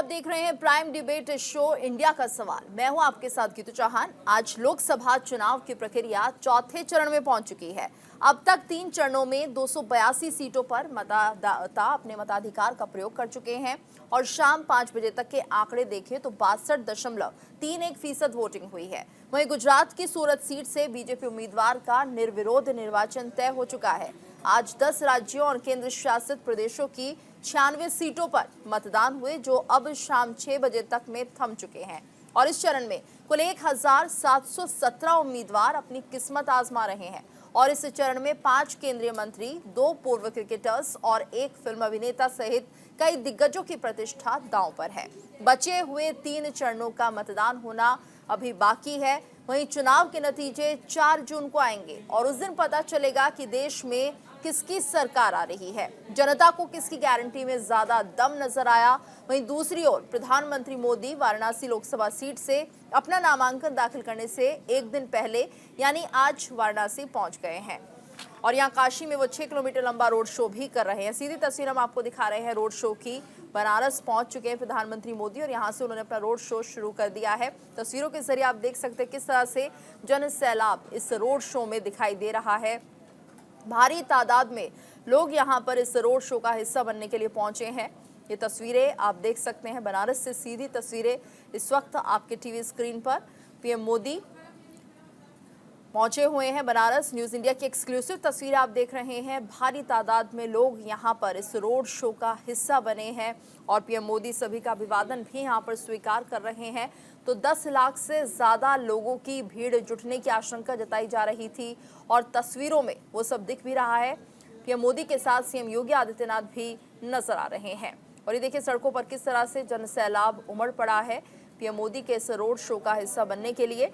आप देख रहे हैं प्राइम डिबेट शो इंडिया का सवाल। मैं हूं आपके साथ गीतू चौहान। आज लोकसभा चुनाव की प्रक्रिया चौथे चरण में पहुंच चुकी है। अब तक 3 चरणों में 282 सीटों पर मतदाता अपने मताधिकार का प्रयोग कर चुके हैं और शाम 5 बजे तक के आंकड़े देखें तो 62.31% वोटिंग हुई है। वहीं गुजरात की सूरत सीट से बीजेपी उम्मीदवार का निर्विरोध निर्वाचन तय हो चुका है। आज 10 राज्यों और केंद्र शासित प्रदेशों की 96 सीटों पर मतदान हुए, जो अब शाम 6 बजे तक में थम चुके हैं। और इस चरण में कुल 1717 उम्मीदवार अपनी किस्मत आजमा रहे हैं। और इस चरण में 5 केंद्रीय मंत्री, 2 पूर्व क्रिकेटर्स और 1 फिल्म अभिनेता सहित कई दिग्गजों की प्रतिष्ठा दांव पर है। बचे हुए 3 चरणों का मतदान होना अभी बाकी है। वहीं चुनाव के नतीजे 4 जून को आएंगे और उस दिन पता चलेगा कि देश में किसकी सरकार आ रही है, जनता को किसकी गारंटी में ज्यादा दम नजर आया। वहीं दूसरी ओर प्रधानमंत्री मोदी वाराणसी लोकसभा सीट से अपना नामांकन दाखिल करने से एक दिन पहले यानी आज वाराणसी पहुंच गए हैं और यहां काशी में वो 6 किलोमीटर लंबा रोड शो भी कर रहे हैं। सीधी तस्वीर हम आपको दिखा रहे हैं रोड शो की। बनारस पहुंच चुके हैं प्रधानमंत्री मोदी और यहां से उन्होंने अपना रोड शो शुरू कर दिया है। तस्वीरों के जरिए आप देख सकते हैं किस तरह से जन सैलाब इस रोड शो में दिखाई दे रहा है। भारी तादाद में लोग यहां पर इस रोड शो का हिस्सा बनने के लिए पहुंचे हैं। ये तस्वीरें आप देख सकते हैं, बनारस से सीधी तस्वीरें इस वक्त आपके टीवी स्क्रीन पर। पीएम मोदी पहुंचे हुए हैं बनारस। न्यूज इंडिया की एक्सक्लूसिव तस्वीरें आप देख रहे हैं। भारी तादाद में लोग यहां पर इस रोड शो का हिस्सा बने हैं और पीएम मोदी सभी का अभिवादन भी यहां पर स्वीकार कर रहे हैं। तो 10 लाख से ज्यादा लोगों की भीड़ जुटने की आशंका जताई जा रही थी और तस्वीरों में वो सब दिख भी रहा है। पीएम मोदी के साथ सीएम योगी आदित्यनाथ भी नजर आ रहे हैं और ये देखिए सड़कों पर किस तरह से जन सैलाब उमड़ पड़ा है पीएम मोदी के इस रोड शो का हिस्सा बनने के लिए।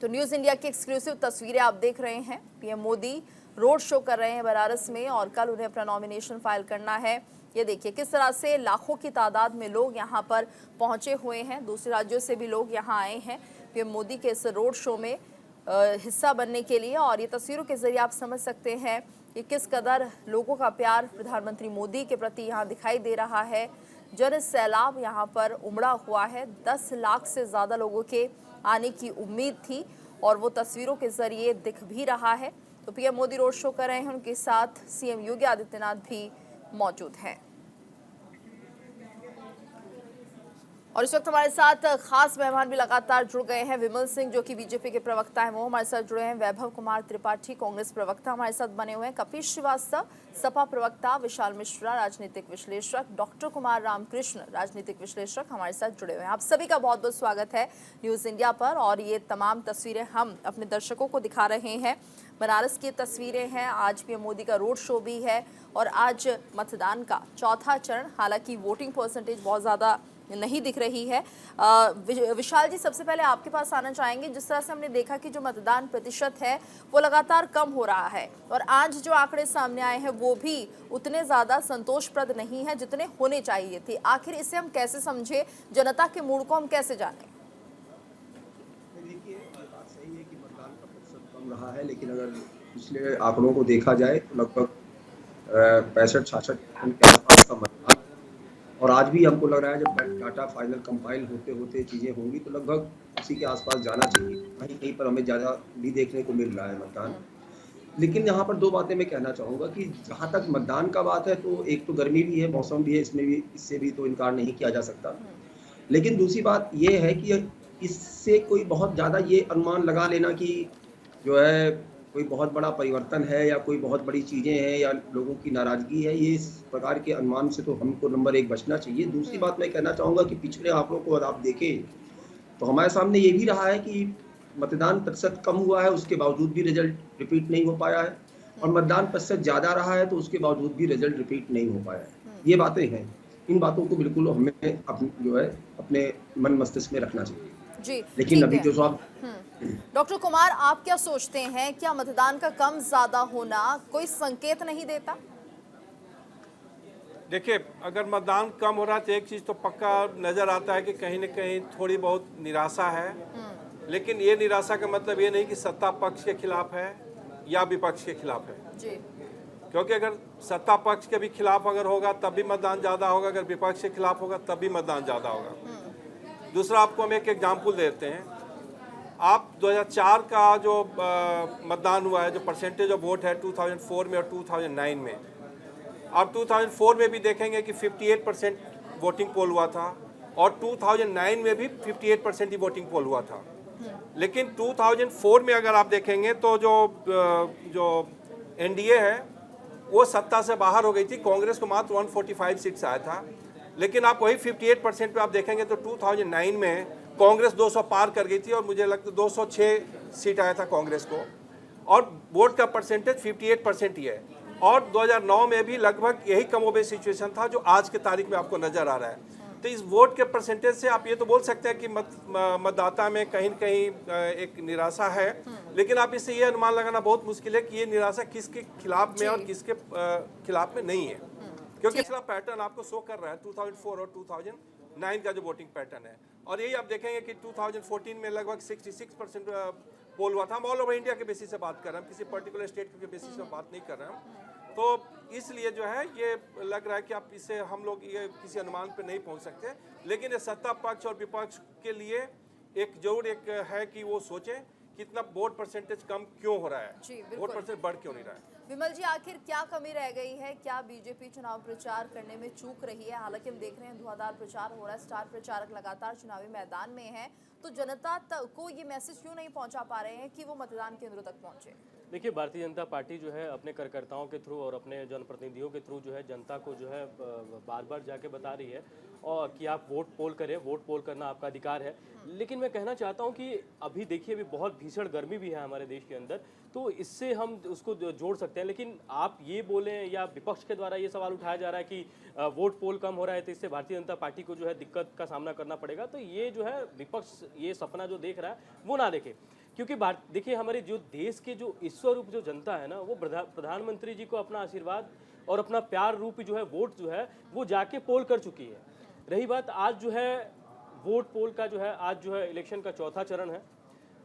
तो न्यूज इंडिया की एक्सक्लूसिव तस्वीरें आप देख रहे हैं। पीएम मोदी रोड शो कर रहे हैं बनारस में और कल उन्हें अपना नॉमिनेशन फाइल करना है। ये देखिए किस तरह से लाखों की तादाद में लोग यहां पर पहुंचे हुए हैं। दूसरे राज्यों से भी लोग यहां आए हैं पीएम मोदी के इस रोड शो में हिस्सा बनने के लिए। और ये तस्वीरों के जरिए आप समझ सकते हैं कि किस कदर लोगों का प्यार प्रधानमंत्री मोदी के प्रति यहाँ दिखाई दे रहा है। जन सैलाब यहाँ पर उमड़ा हुआ है। 10 लाख से ज़्यादा लोगों के आने की उम्मीद थी और वो तस्वीरों के जरिए दिख भी रहा है। तो पीएम मोदी रोड शो कर रहे हैं, उनके साथ सीएम योगी आदित्यनाथ भी मौजूद हैं। और इस वक्त हमारे साथ खास मेहमान भी लगातार जुड़ गए हैं। विमल सिंह जो कि बीजेपी के प्रवक्ता हैं वो हमारे साथ जुड़े हैं। वैभव कुमार त्रिपाठी कांग्रेस प्रवक्ता हमारे साथ बने हुए हैं। कपिल श्रीवास्तव सपा प्रवक्ता, विशाल मिश्रा राजनीतिक विश्लेषक, डॉक्टर कुमार रामकृष्ण राजनीतिक विश्लेषक हमारे साथ जुड़े हुए हैं। आप सभी का बहुत बहुत स्वागत है न्यूज इंडिया पर। और ये तमाम तस्वीरें हम अपने दर्शकों को दिखा रहे हैं। बनारस की तस्वीरें हैं। आज पीएम मोदी का रोड शो भी है और आज मतदान का चौथा चरण। हालांकि वोटिंग परसेंटेज बहुत ज़्यादा नहीं दिख रही है। विशाल जी, सबसे पहले आपके पास आना चाहेंगे। जिस तरह से हमने देखा कि जो मतदान प्रतिशत है वो लगातार कम हो रहा है और आज जो आंकड़े सामने आए हैं वो भी उतने ज़्यादा संतोषप्रद नहीं है जितने होने चाहिए थे। आखिर इसे हम कैसे समझे, जनता के मूड को हम कैसे जानें? देखिए, ये बात सही है कि मतदान का प्रतिशत कम रहा है, लेकिन अगर पिछले आंकड़ों को देखा जाए तो लगभग 65-66% के आसपास का मतदान। और आज भी हमको लग रहा है जब डाटा फाइनल कंपाइल होते होते चीज़ें होंगी तो लगभग उसी के आसपास जाना चाहिए। कहीं कहीं पर हमें ज़्यादा भी देखने को मिल रहा है मतदान। लेकिन यहाँ पर 2 बातें मैं कहना चाहूँगा कि जहाँ तक मतदान का बात है तो एक तो गर्मी भी है, मौसम भी है, इसमें भी इससे भी तो इनकार नहीं किया जा सकता। लेकिन दूसरी बात ये है कि इससे कोई बहुत ज़्यादा ये अनुमान लगा लेना कि जो है कोई बहुत बड़ा परिवर्तन है या कोई बहुत बड़ी चीज़ें हैं या लोगों की नाराज़गी है, ये इस प्रकार के अनुमान से तो हमको नंबर 1 बचना चाहिए। दूसरी बात मैं कहना चाहूँगा कि पिछले आंकड़ों को अगर आप देखें तो हमारे सामने ये भी रहा है कि मतदान प्रतिशत कम हुआ है, उसके बावजूद भी रिजल्ट रिपीट नहीं हो पाया है और मतदान प्रतिशत ज़्यादा रहा है तो उसके बावजूद भी रिजल्ट रिपीट नहीं हो पाया है। ये बातें हैं, इन बातों को बिल्कुल हमें जो है अपने मन मस्तिष्क में रखना चाहिए जी, लेकिन अभी जो सब डॉक्टर कुमार, आप क्या सोचते हैं, क्या मतदान का कम ज्यादा होना कोई संकेत नहीं देता? देखिए, अगर मतदान कम हो रहा है तो एक चीज़ तो पक्का नज़र आता है कि कहीं न कहीं थोड़ी बहुत निराशा है। लेकिन ये निराशा का मतलब ये नहीं कि सत्ता पक्ष के खिलाफ है या विपक्ष के खिलाफ है। जी। क्योंकि अगर सत्ता पक्ष के भी खिलाफ अगर होगा तब भी मतदान ज़्यादा होगा, अगर विपक्ष के खिलाफ होगा तब भी मतदान ज़्यादा होगा। दूसरा आपको हम एक एग्जाम्पल देते हैं। आप 2004 का जो मतदान हुआ है, जो परसेंटेज ऑफ वोट है 2004 में और 2009 में, आप 2004 में भी देखेंगे कि 58% वोटिंग पोल हुआ था और 2009 में भी 58% ही वोटिंग पोल हुआ था। लेकिन 2004 में अगर आप देखेंगे तो जो एनडीए है वो सत्ता से बाहर हो गई थी, कांग्रेस को मात्र 145 सीट्स आया था। लेकिन आप वही 58% पे आप देखेंगे तो 2009 में कांग्रेस 200 पार कर गई थी और मुझे लगता है 206 सीट आया था कांग्रेस को, और वोट का परसेंटेज 58% ही है। और 2009 में भी लगभग यही कमोबेश सिचुएशन था जो आज के तारीख में आपको नजर आ रहा है। तो इस वोट के परसेंटेज से आप ये तो बोल सकते हैं कि मतदाता में कहीं न कहीं एक निराशा है, लेकिन आप इससे ये अनुमान लगाना बहुत मुश्किल है कि ये निराशा किसके खिलाफ में और किसके खिलाफ में नहीं है, क्योंकि पिछला पैटर्न आपको शो कर रहा है 2004 और 2009 का जो वोटिंग पैटर्न है। और यही आप देखेंगे कि 2014 में लगभग 66% पोल हुआ था। हम ऑल ओवर इंडिया के बेसिस से बात कर रहे हैं, किसी पर्टिकुलर स्टेट के बेसिस पे बात नहीं कर रहे हैं। तो इसलिए जो है ये लग रहा है कि आप इससे हम लोग ये किसी अनुमान पे नहीं पहुंच सकते, लेकिन ये सत्ता पक्ष और विपक्ष के लिए एक जरूर एक है कि वो सोचें कितना वोट परसेंटेज कम क्यों हो रहा है, वोट परसेंटेज बढ़ क्यों नहीं रहा है। विमल जी, आखिर क्या कमी रह गई है? क्या बीजेपी चुनाव प्रचार करने में चूक रही है? हालांकि हम देख रहे हैं धुआंधार प्रचार हो रहा है, स्टार प्रचारक लगातार चुनावी मैदान में हैं, तो जनता को ये मैसेज क्यों नहीं पहुंचा पा रहे हैं कि वो मतदान केंद्रों तक पहुंचे? देखिए, भारतीय जनता पार्टी जो है अपने कार्यकर्ताओं के थ्रू और अपने जनप्रतिनिधियों के थ्रू जो है जनता को जो है बार बार जाके बता रही है और कि आप वोट पोल करें, वोट पोल करना आपका अधिकार है। लेकिन मैं कहना चाहता हूं कि अभी देखिए, अभी बहुत भीषण गर्मी भी है हमारे देश के अंदर, तो इससे हम उसको जोड़ सकते हैं। लेकिन आप ये बोलें या विपक्ष के द्वारा ये सवाल उठाया जा रहा है कि वोट पोल कम हो रहा है तो इससे भारतीय जनता पार्टी को जो है दिक्कत का सामना करना पड़ेगा, तो ये जो है विपक्ष ये सपना जो देख रहा है वो ना देखे। क्योंकि देखिए, हमारे जो देश के जो ईश्वर रूप जो जनता है ना, वो प्रधानमंत्री जी को अपना आशीर्वाद और अपना प्यार रूप जो है वोट जो है वो जाके पोल कर चुकी है। रही बात आज जो है वोट पोल का, जो है आज जो है इलेक्शन का चौथा चरण है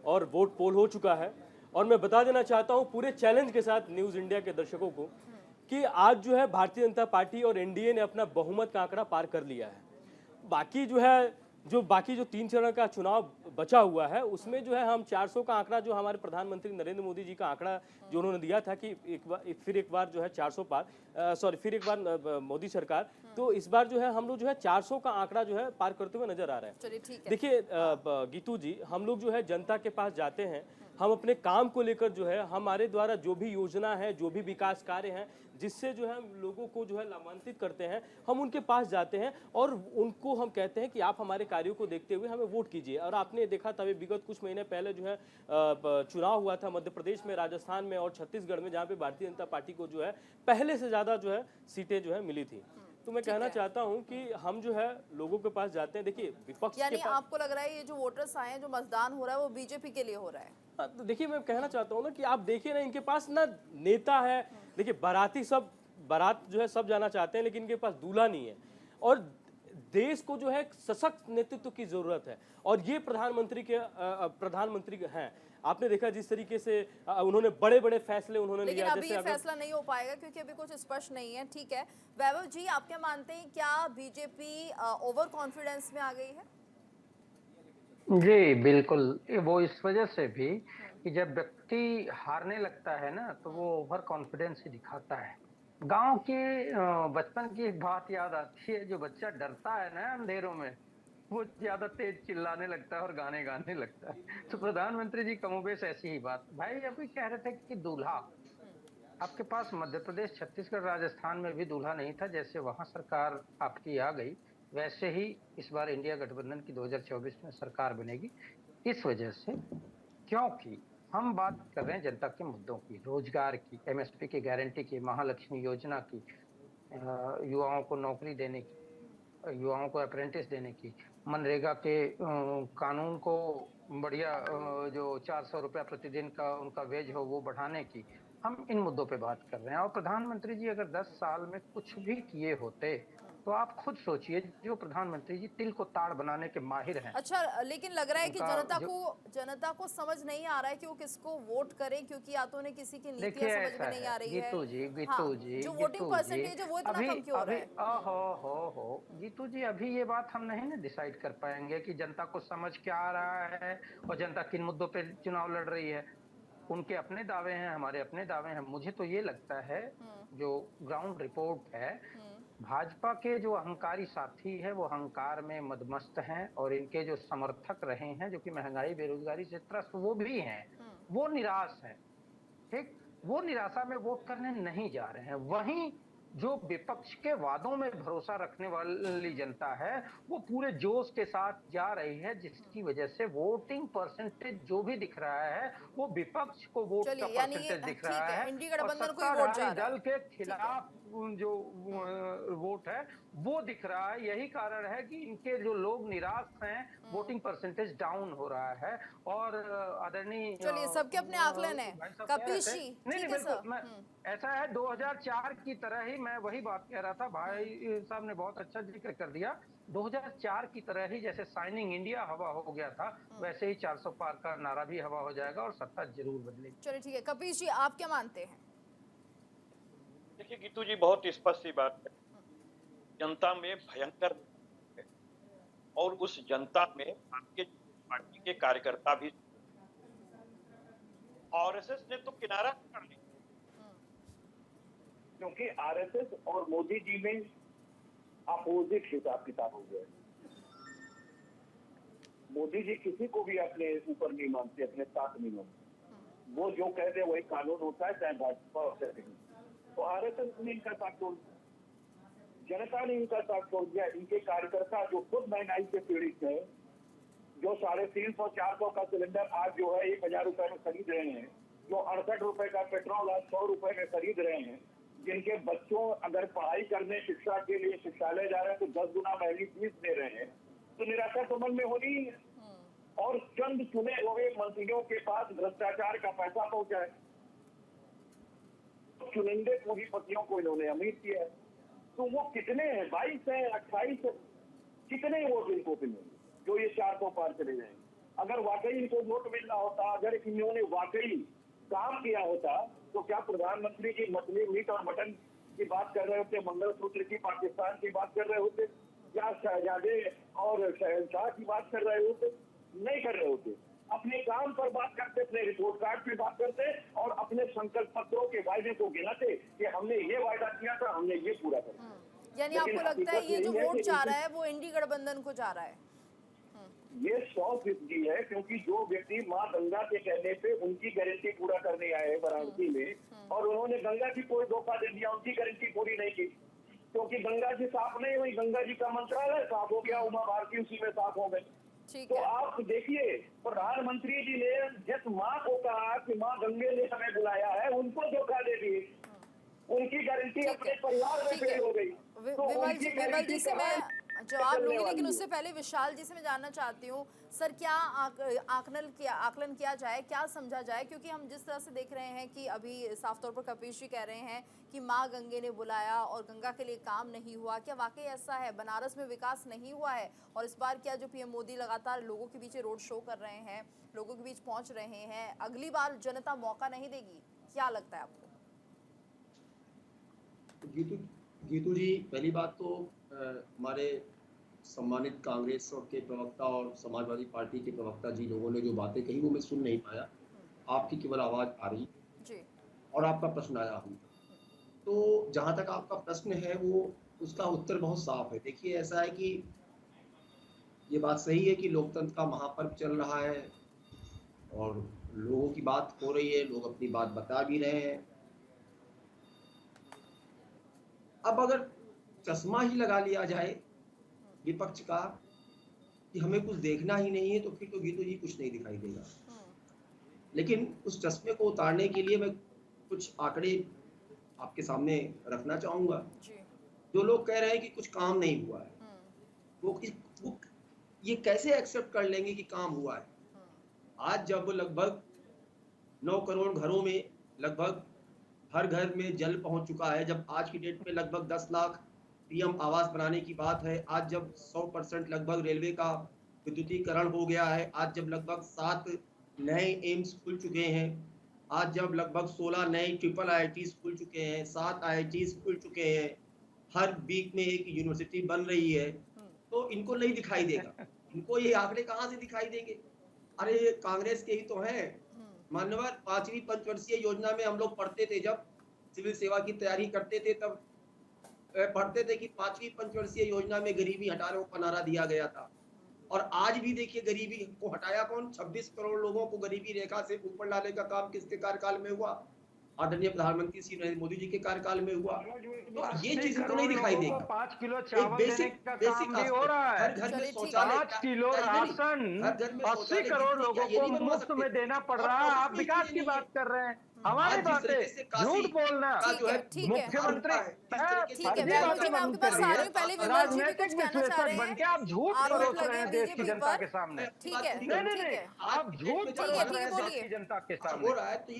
और वोट पोल हो चुका है। और मैं बता देना चाहता हूं पूरे चैलेंज के साथ न्यूज़ इंडिया के दर्शकों को कि आज जो है भारतीय जनता पार्टी और एनडीए ने अपना बहुमत का आंकड़ा पार कर लिया है। बाकी जो 3 चरण का चुनाव बचा हुआ है उसमें जो है हम 400 का आंकड़ा, जो हमारे प्रधानमंत्री नरेंद्र मोदी जी का आंकड़ा जो उन्होंने दिया था कि फिर एक बार जो है 400 पार, फिर एक बार मोदी सरकार, तो इस बार जो है हम लोग जो है 400 का आंकड़ा जो है पार करते हुए नजर आ रहा है। चलिए ठीक है। देखिए गीतू जी, हम लोग जो है जनता के पास जाते हैं, हम अपने काम को लेकर जो है हमारे द्वारा जो भी योजना है, जो भी विकास कार्य हैं, जिससे जो है हम लोगों को जो है लाभान्वित करते हैं, हम उनके पास जाते हैं और उनको हम कहते हैं कि आप हमारे कार्यों को देखते हुए हमें वोट कीजिए। और आपने देखा था विगत कुछ महीने पहले जो है चुनाव हुआ था मध्य प्रदेश में, राजस्थान में और छत्तीसगढ़ में, जहाँ पे भारतीय जनता पार्टी को जो है पहले से ज़्यादा जो है सीटें जो है मिली थी। तो मैं कहना चाहता हूं कि हम जो है लोगों के पास जाते हैं। देखिए, विपक्ष यानी आपको लग रहा है ये जो वोटर्स आए हैं, जो मतदान हो रहा है, वो बीजेपी के लिए हो रहा है? तो देखिए, मैं कहना चाहता हूं ना कि आप देखिए ना, इनके पास ना नेता है। देखिए, बारात जो है सब जाना चाहते हैं, लेकिन इनके पास दूल्हा नहीं है। और देश को जो है सशक्त नेतृत्व की जरूरत है, और ये प्रधानमंत्री हैं। आपने देखा जिस तरीके से उन्होंने बड़े बड़े फैसले उन्होंने लिया। लेकिन अभी ये फैसला नहीं हो पाएगा क्योंकि अभी कुछ स्पष्ट नहीं है। ठीक है, वैभव जी, आप क्या मानते हैं, क्या बीजेपी ओवर कॉन्फिडेंस में आ गई है? जी बिल्कुल, वो इस वजह से भी कि जब व्यक्ति हारने लगता है ना, तो वो ओवर कॉन्फिडेंस ही दिखाता है। गांव के बचपन की एक बात याद आती है, जो बच्चा डरता है ना अंधेरों में, वो ज्यादा तेज चिल्लाने लगता है और गाने गाने लगता है। तो प्रधानमंत्री जी कमोबेश ऐसी ही बात। भाई अभी कह रहे थे कि दूल्हा, आपके पास मध्य प्रदेश, छत्तीसगढ़, राजस्थान में भी दूल्हा नहीं था। जैसे वहां सरकार आपकी आ गई, वैसे ही इस बार इंडिया गठबंधन की 2024 में सरकार बनेगी। इस वजह से, क्योंकि हम बात कर रहे हैं जनता के मुद्दों की, रोजगार की, एमएसपी की गारंटी की, महालक्ष्मी योजना की, युवाओं को नौकरी देने की, युवाओं को अप्रेंटिस देने की, मनरेगा के कानून को बढ़िया, जो 400 रुपया प्रतिदिन का उनका वेज हो वो बढ़ाने की, हम इन मुद्दों पे बात कर रहे हैं। और प्रधानमंत्री जी अगर 10 साल में कुछ भी किए होते तो आप खुद सोचिए, जो प्रधानमंत्री जी तिल को ताड़ बनाने के माहिर हैं, अच्छा, लेकिन लग रहा है कि उनका जनता को समझ नहीं आ रहा है कि वो किसको वोट करें, क्योंकि या तो उन्हें किसी की नीतियां देखिए समझ ऐसा में नहीं है आ रही है। हाँ, जो वोटिंग गीतू जी, परसेंटेज है वो इतना अभी कम क्यों हो रहा अभी है? हो गीतू जी, अभी ये बात हम नहीं ना डिसाइड कर पाएंगे कि जनता को समझ क्या आ रहा है और जनता किन मुद्दों पे चुनाव लड़ रही है। उनके अपने दावे हैं, हमारे अपने दावे हैं। मुझे तो ये लगता है, जो ग्राउंड रिपोर्ट है, भाजपा के जो अहंकारी साथी है वो अहंकार में मदमस्त हैं, और इनके जो समर्थक रहे हैं, जो कि महंगाई बेरोजगारी से त्रस्त वो भी हैं, वो निराश है। ठीक, वो निराशा में वोट करने नहीं जा रहे हैं। वहीं जो विपक्ष के वादों में भरोसा रखने वाली जनता है वो पूरे जोश के साथ जा रही है, जिसकी वजह से वोटिंग परसेंटेज जो भी दिख रहा है वो विपक्ष को वोट का चलिए, यानी ये परसेंटेज दिख ठीक रहा है, है, इंडी और गठबंधन को ही वोट जा सत्ताधारी रहा है। दल के ठीक है। खिलाफ जो वोट है वो दिख रहा है। यही कारण है कि इनके जो लोग निराश हैं, वोटिंग परसेंटेज डाउन हो रहा है। और आदरणीय चलिए, सबके अपने आकलन है। भाई साहब कह रहे कपीश थे, जी, नहीं ठीक नहीं है सर। बिल्कुल, मैं ऐसा है 2004 की तरह ही, मैं वही बात कह रहा था, भाई साहब ने बहुत अच्छा जिक्र कर दिया। 2004 की तरह ही जैसे साइनिंग इंडिया हवा हो गया था, वैसे ही 400 पार का नारा भी हवा हो जाएगा और सत्ता जरूर बदलेगी। चलिए ठीक है, कपीश जी आप क्या मानते हैं? देखिए गीतू जी, बहुत स्पष्ट सी बात है। जनता में भयंकर है और उस जनता में भारतीय जनता पार्टी के कार्यकर्ता भी। आरएसएस ने तो किनारा कर लिया, क्योंकि आरएसएस और मोदी जी में अपोजिट हिसाब किताब हो गया। मोदी जी किसी को भी अपने ऊपर नहीं मानते, अपने साथ नहीं मानते। वो जो कह दे वही कानून होता है, चाहे भाजपा हो चाहे नहीं। तो आरएसएस ने इनका साथ छोड़ दिया, जनता ने इनका साथ छोड़ दिया। इनके कार्यकर्ता जो खुद महंगाई से पीड़ित है, जो 350-400 का सिलेंडर आज जो है 1000 रुपए में खरीद रहे हैं, जो 68 रुपए का पेट्रोल आज 100 रुपए में खरीद रहे हैं, जिनके बच्चों अगर पढ़ाई करने शिक्षा के लिए शिक्षालय जा रहे हैं तो 10 गुना महंगी फीस दे रहे हैं, तो निराशा तो मन में होनी ही है। और चंद चुने हुए मंत्रियों के पास भ्रष्टाचार का पैसा पहुंचा है, तो चुनिंदे पूंजीपतियों को इन्होंने अमीर किया है। तो वो कितने हैं, 22 है, 28 है, कितने वोट इनको मिलेंगे जो ये 400 पार चले जाएंगे? अगर वाकई इनको वोट मिलना होता, अगर इन्होंने वाकई काम किया होता, तो क्या प्रधानमंत्री जी मछली, मीट और मटन की बात कर रहे होते, मंगलसूत्र की, पाकिस्तान की बात कर रहे होते, या शहजादे और शहंशाह की बात कर रहे होते? नहीं कर रहे होते। अपने काम पर बात करते, अपने रिपोर्ट कार्ड पे बात करते और अपने संकल्प पत्रों के वायदे को गिनाते कि हमने ये वायदा किया था, हमने ये पूरा कर। यानी आपको लगता है ये जो वोट जा रहा है वो इंडी गठबंधन को जा रहा है? ये 100% है, क्योंकि जो व्यक्ति माँ गंगा के कहने पे उनकी गारंटी पूरा करने आए वाराणसी में और उन्होंने गंगा की कोई धोखा दे दिया, उनकी गारंटी पूरी नहीं की, क्योंकि गंगा जी साफ नहीं हुई, गंगा जी का मंत्रालय साफ हो गया, उमा भारती उसी में साफ हो गए। ठीक तो है। आप देखिए, प्रधानमंत्री जी ने जिस माँ को कहा कि माँ गंगे ने हमें बुलाया है, उनको धोखा दे दी, उनकी गारंटी अपने परिवार में फेल हो गई। तो विमल जी से मैं जवाब लूंगी, लेकिन उससे पहले विशाल जी से मैं जानना चाहती हूँ, सर क्या आकलन किया जाए, क्या समझा जाए, क्योंकि हम जिस तरह से देख रहे हैं कि अभी साफ तौर पर कपीश जी कह रहे हैं कि माँ गंगे ने बुलाया और गंगा के लिए काम नहीं हुआ। क्या वाकई ऐसा है? बनारस में विकास नहीं हुआ है? और इस बार क्या जो पीएम मोदी लगातार लोगों के बीच रोड शो कर रहे हैं, लोगों के बीच पहुंच रहे हैं, अगली बार जनता मौका नहीं देगी? क्या लगता है आपको? गीतू जी, पहली बात तो हमारे सम्मानित कांग्रेस के प्रवक्ता और समाजवादी पार्टी के प्रवक्ता जी लोगों ने जो बातें कही वो मैं सुन नहीं पाया। आपकी केवल आवाज़ आ रही जी। और आपका प्रश्न आया हम। तो जहाँ तक आपका प्रश्न है वो उसका उत्तर बहुत साफ है। देखिए, ऐसा है कि ये बात सही है कि लोकतंत्र का महापर्व चल रहा है और लोगों की बात हो रही है, लोग अपनी बात बता भी रहे हैं। अब अगर चश्मा ही लगा लिया जाए विपक्ष का कि हमें कुछ देखना ही नहीं है, तो फिर तो गीतू जी कुछ नहीं दिखाई देगा। लेकिन उस चश्मे को उतारने के लिए मैं कुछ आंकड़े आपके सामने रखना चाहूंगा। जो लोग कह रहे हैं कि कुछ काम नहीं हुआ है, वो ये कैसे एक्सेप्ट कर लेंगे कि काम हुआ है? आज जब लगभग 9 करोड़ घरों में लगभग हर घर में जल पहुंच चुका है, जब आज की डेट में लगभग 10 लाख पीएम आवास बनाने की बात है, आज जब 100% लगभग रेलवे का विद्युतीकरण हो गया है, आज जब लगभग 7 नए एम्स खुल चुके हैं, आज जब लगभग 16 नए ट्रिपल आईआईटीज खुल चुके हैं, 7 आईआईटीज खुल चुके हैं, हर वीक में एक यूनिवर्सिटी बन रही है, तो इनको नहीं दिखाई देगा। इनको ये आंकड़े कहाँ से दिखाई देंगे? अरे ये कांग्रेस के ही तो हैं। मान्यवर 5वीं पंचवर्षीय योजना में हम लोग पढ़ते थे, जब सिविल सेवा की तैयारी करते थे तब पढ़ते थे कि 5वीं पंचवर्षीय योजना में गरीबी हटाने का नारा दिया गया था। और आज भी देखिए गरीबी को हटाया कौन? 26 करोड़ लोगों को गरीबी रेखा से ऊपर लाने का काम किसके कार्यकाल में हुआ? आदरणीय प्रधानमंत्री श्री नरेंद्र मोदी जी के कार्यकाल में हुआ। तो ये चीज तो नहीं दिखाई देगी। 5 किलो चावल देने का काम भी हो रहा है। हर घर में शौचालय, 5 किलो राशन 80 करोड़ लोगों को मुफ्त में देना पड़ रहा है। आप विकास की बात कर रहे हैं, हमारी बात है झूठ बोलना। मुख्यमंत्री ठीक है वैभव जी, मैं आपके पास आ रही हूँ। पहले विमल जी भी कुछ कहना चाह रहे बन के हैं। आप झूठ आरोप परोस लगे रहे हैं हैं देश की बीजेपी जनता पर। के सामने। ठीक है, नहीं ठीक है। आप झूठ परोस रहे हैं देश की जनता के सामने। हो रहा है, तो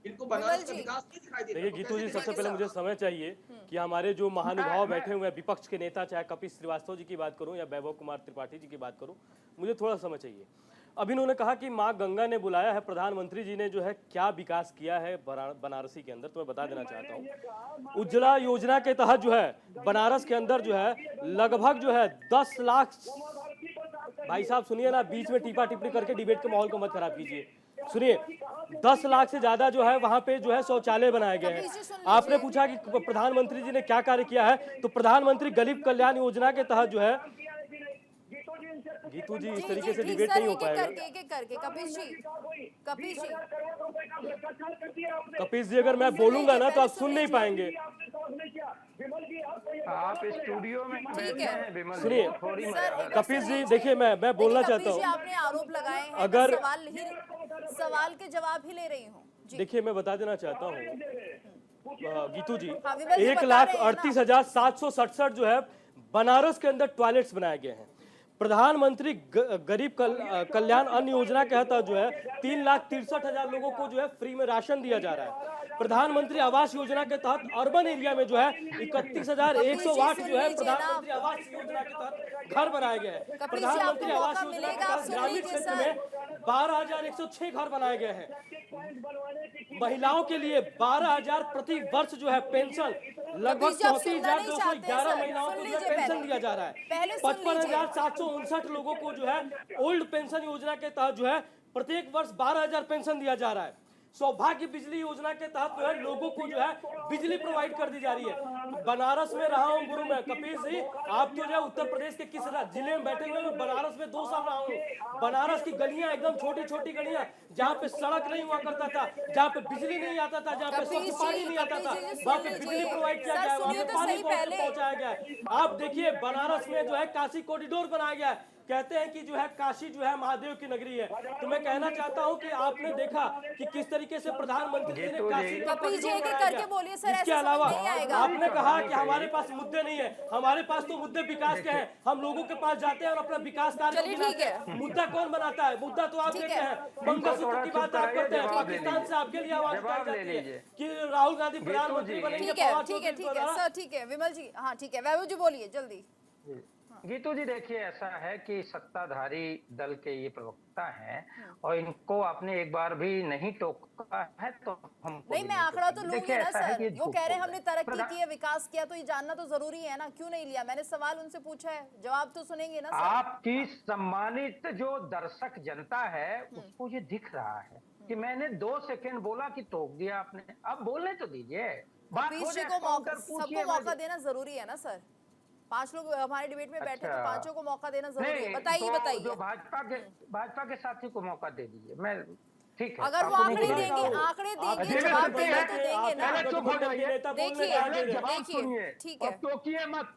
इनको बनारस का विकास नहीं दिखाई देता। देखिए गीतू जी, सबसे पहले मुझे समय चाहिए कि हमारे जो महानुभाव बैठे हुए हैं विपक्ष के नेता, चाहे कपिल श्रीवास्तव जी की बात करूं या वैभव कुमार त्रिपाठी जी की बात करूं, मुझे थोड़ा समय चाहिए। अभी उन्होंने कहा कि माँ गंगा ने बुलाया है, प्रधानमंत्री जी ने जो है क्या विकास किया है बनारसी के अंदर, तो मैं बता देना चाहता हूँ। उज्ज्वला योजना के तहत जो है बनारस के अंदर जो है लगभग जो है 10 लाख, भाई साहब सुनिए ना, बीच में टीपा टिप्पणी करके डिबेट के माहौल को मत खराब कीजिए। सुनिए, 10 लाख से ज्यादा जो है वहां पे जो है शौचालय बनाए गए हैं। आपने पूछा कि प्रधानमंत्री जी ने क्या कार्य किया है, तो प्रधानमंत्री गरीब कल्याण योजना के तहत जो है, गीतू जी इस तरीके से डिबेट नहीं हो पाएगा। करके कपिल जी अगर मैं बोलूंगा ना तो आप सुन नहीं पाएंगे। आप स्टूडियो में ठीक है, विमल सुनिए सर, कपिल जी, देखिए मैं बोलना चाहता हूँ, आपने आरोप लगाए हैं, अगर सवाल के जवाब ही ले रही हूँ। देखिए मैं बता देना चाहता हूँ गीतू जी, हाँ, विमल जी बता रहे हैं ना। 1,38,767 जो है बनारस के अंदर टॉयलेट्स बनाए गए हैं। प्रधानमंत्री गरीब कल्याण अन्न योजना के तहत जो है 3,63,000 लोगों को जो है फ्री में राशन दिया जा रहा है। प्रधानमंत्री आवास योजना के तहत अर्बन एरिया में जो है 31,108 जो है प्रधानमंत्री आवास योजना के तहत घर बनाए गए हैं। प्रधानमंत्री आवास योजना के तहत ग्रामीण क्षेत्र में 12,106 घर बनाए गए हैं। महिलाओं के लिए 12,000 प्रति वर्ष जो है पेंशन, लगभग 34,211 महिलाओं को जो है पेंशन दिया जा रहा है। 55,759 लोगों को जो है ओल्ड पेंशन योजना के तहत जो है प्रत्येक वर्ष 12,000 पेंशन दिया जा रहा है। सौभाग्य बिजली योजना के तहत जो है लोगों को जो है बिजली प्रोवाइड कर दी जा रही है। बनारस में रहा हूँ गुरु में, कपिल जी आप तो जो है उत्तर प्रदेश के किस जिले में बैठे हुए, मैं बनारस में 2 साल रहा हूँ। बनारस की गलियां एकदम छोटी छोटी गलियां, जहाँ पे सड़क नहीं हुआ करता था, जहाँ पे बिजली नहीं आता था, जहाँ पे स्वच्छ पानी नहीं आता था, वहाँ पे बिजली प्रोवाइड किया गया है, वहाँ पे पानी पहुंचाया गया है। आप देखिए बनारस में जो है काशी कॉरिडोर बनाया गया है। कहते हैं कि जो है काशी जो है महादेव की नगरी है। तो मैं कहना चाहता हूं कि आपने देखा कि किस तरीके से प्रधानमंत्री जी ने काशी का कॉरिडोर बनाया गया। इसके अलावा आपने कहा कि हमारे पास मुद्दे नहीं है, हमारे पास तो मुद्दे विकास के हैं। हम लोगों के पास जाते हैं और अपना विकास कार्य, मुद्दा कौन बनाता है? मुद्दा तो आप देते हैं, मंगलसूत्र की बात आप करते हैं, पाकिस्तान से आपके लिए आवाज उठाई जाती है कि राहुल गांधी प्रधानमंत्री बनेंगे। ठीक है विमल जी, हाँ ठीक है, वैभव जी बोलिए जल्दी। गीतू जी देखिए, ऐसा है कि सत्ताधारी दल के ये प्रवक्ता हैं और इनको आपने एक बार भी नहीं टोका है, तो हमको नहीं, मैं आंकड़ा तो लूंगी ना सर। वो कह रहे हैं हमने तरक्की की है, विकास किया, तो ये जानना तो जरूरी है ना, क्यों नहीं लिया? मैंने सवाल उनसे पूछा है, जवाब तो सुनेंगे ना सर। आपकी सम्मानित जो दर्शक जनता है उसको ये दिख रहा है कि मैंने 2 सेकंड बोला कि टोक दिया आपने, अब बोलने तो दीजिए, बात हो जाए। सबको मौका देना जरूरी है ना सर। 5 लोग हमारे डिबेट में बैठे, तो 5 को मौका देना जरूरी है। बताइए जो भाजपा के साथी को मौका दे दीजिए। मैं ठीक है, अगर वो आंकड़े देंगे, जवाब देंगे तो देंगे ना। देखिए ठीक है, टोकिए मत,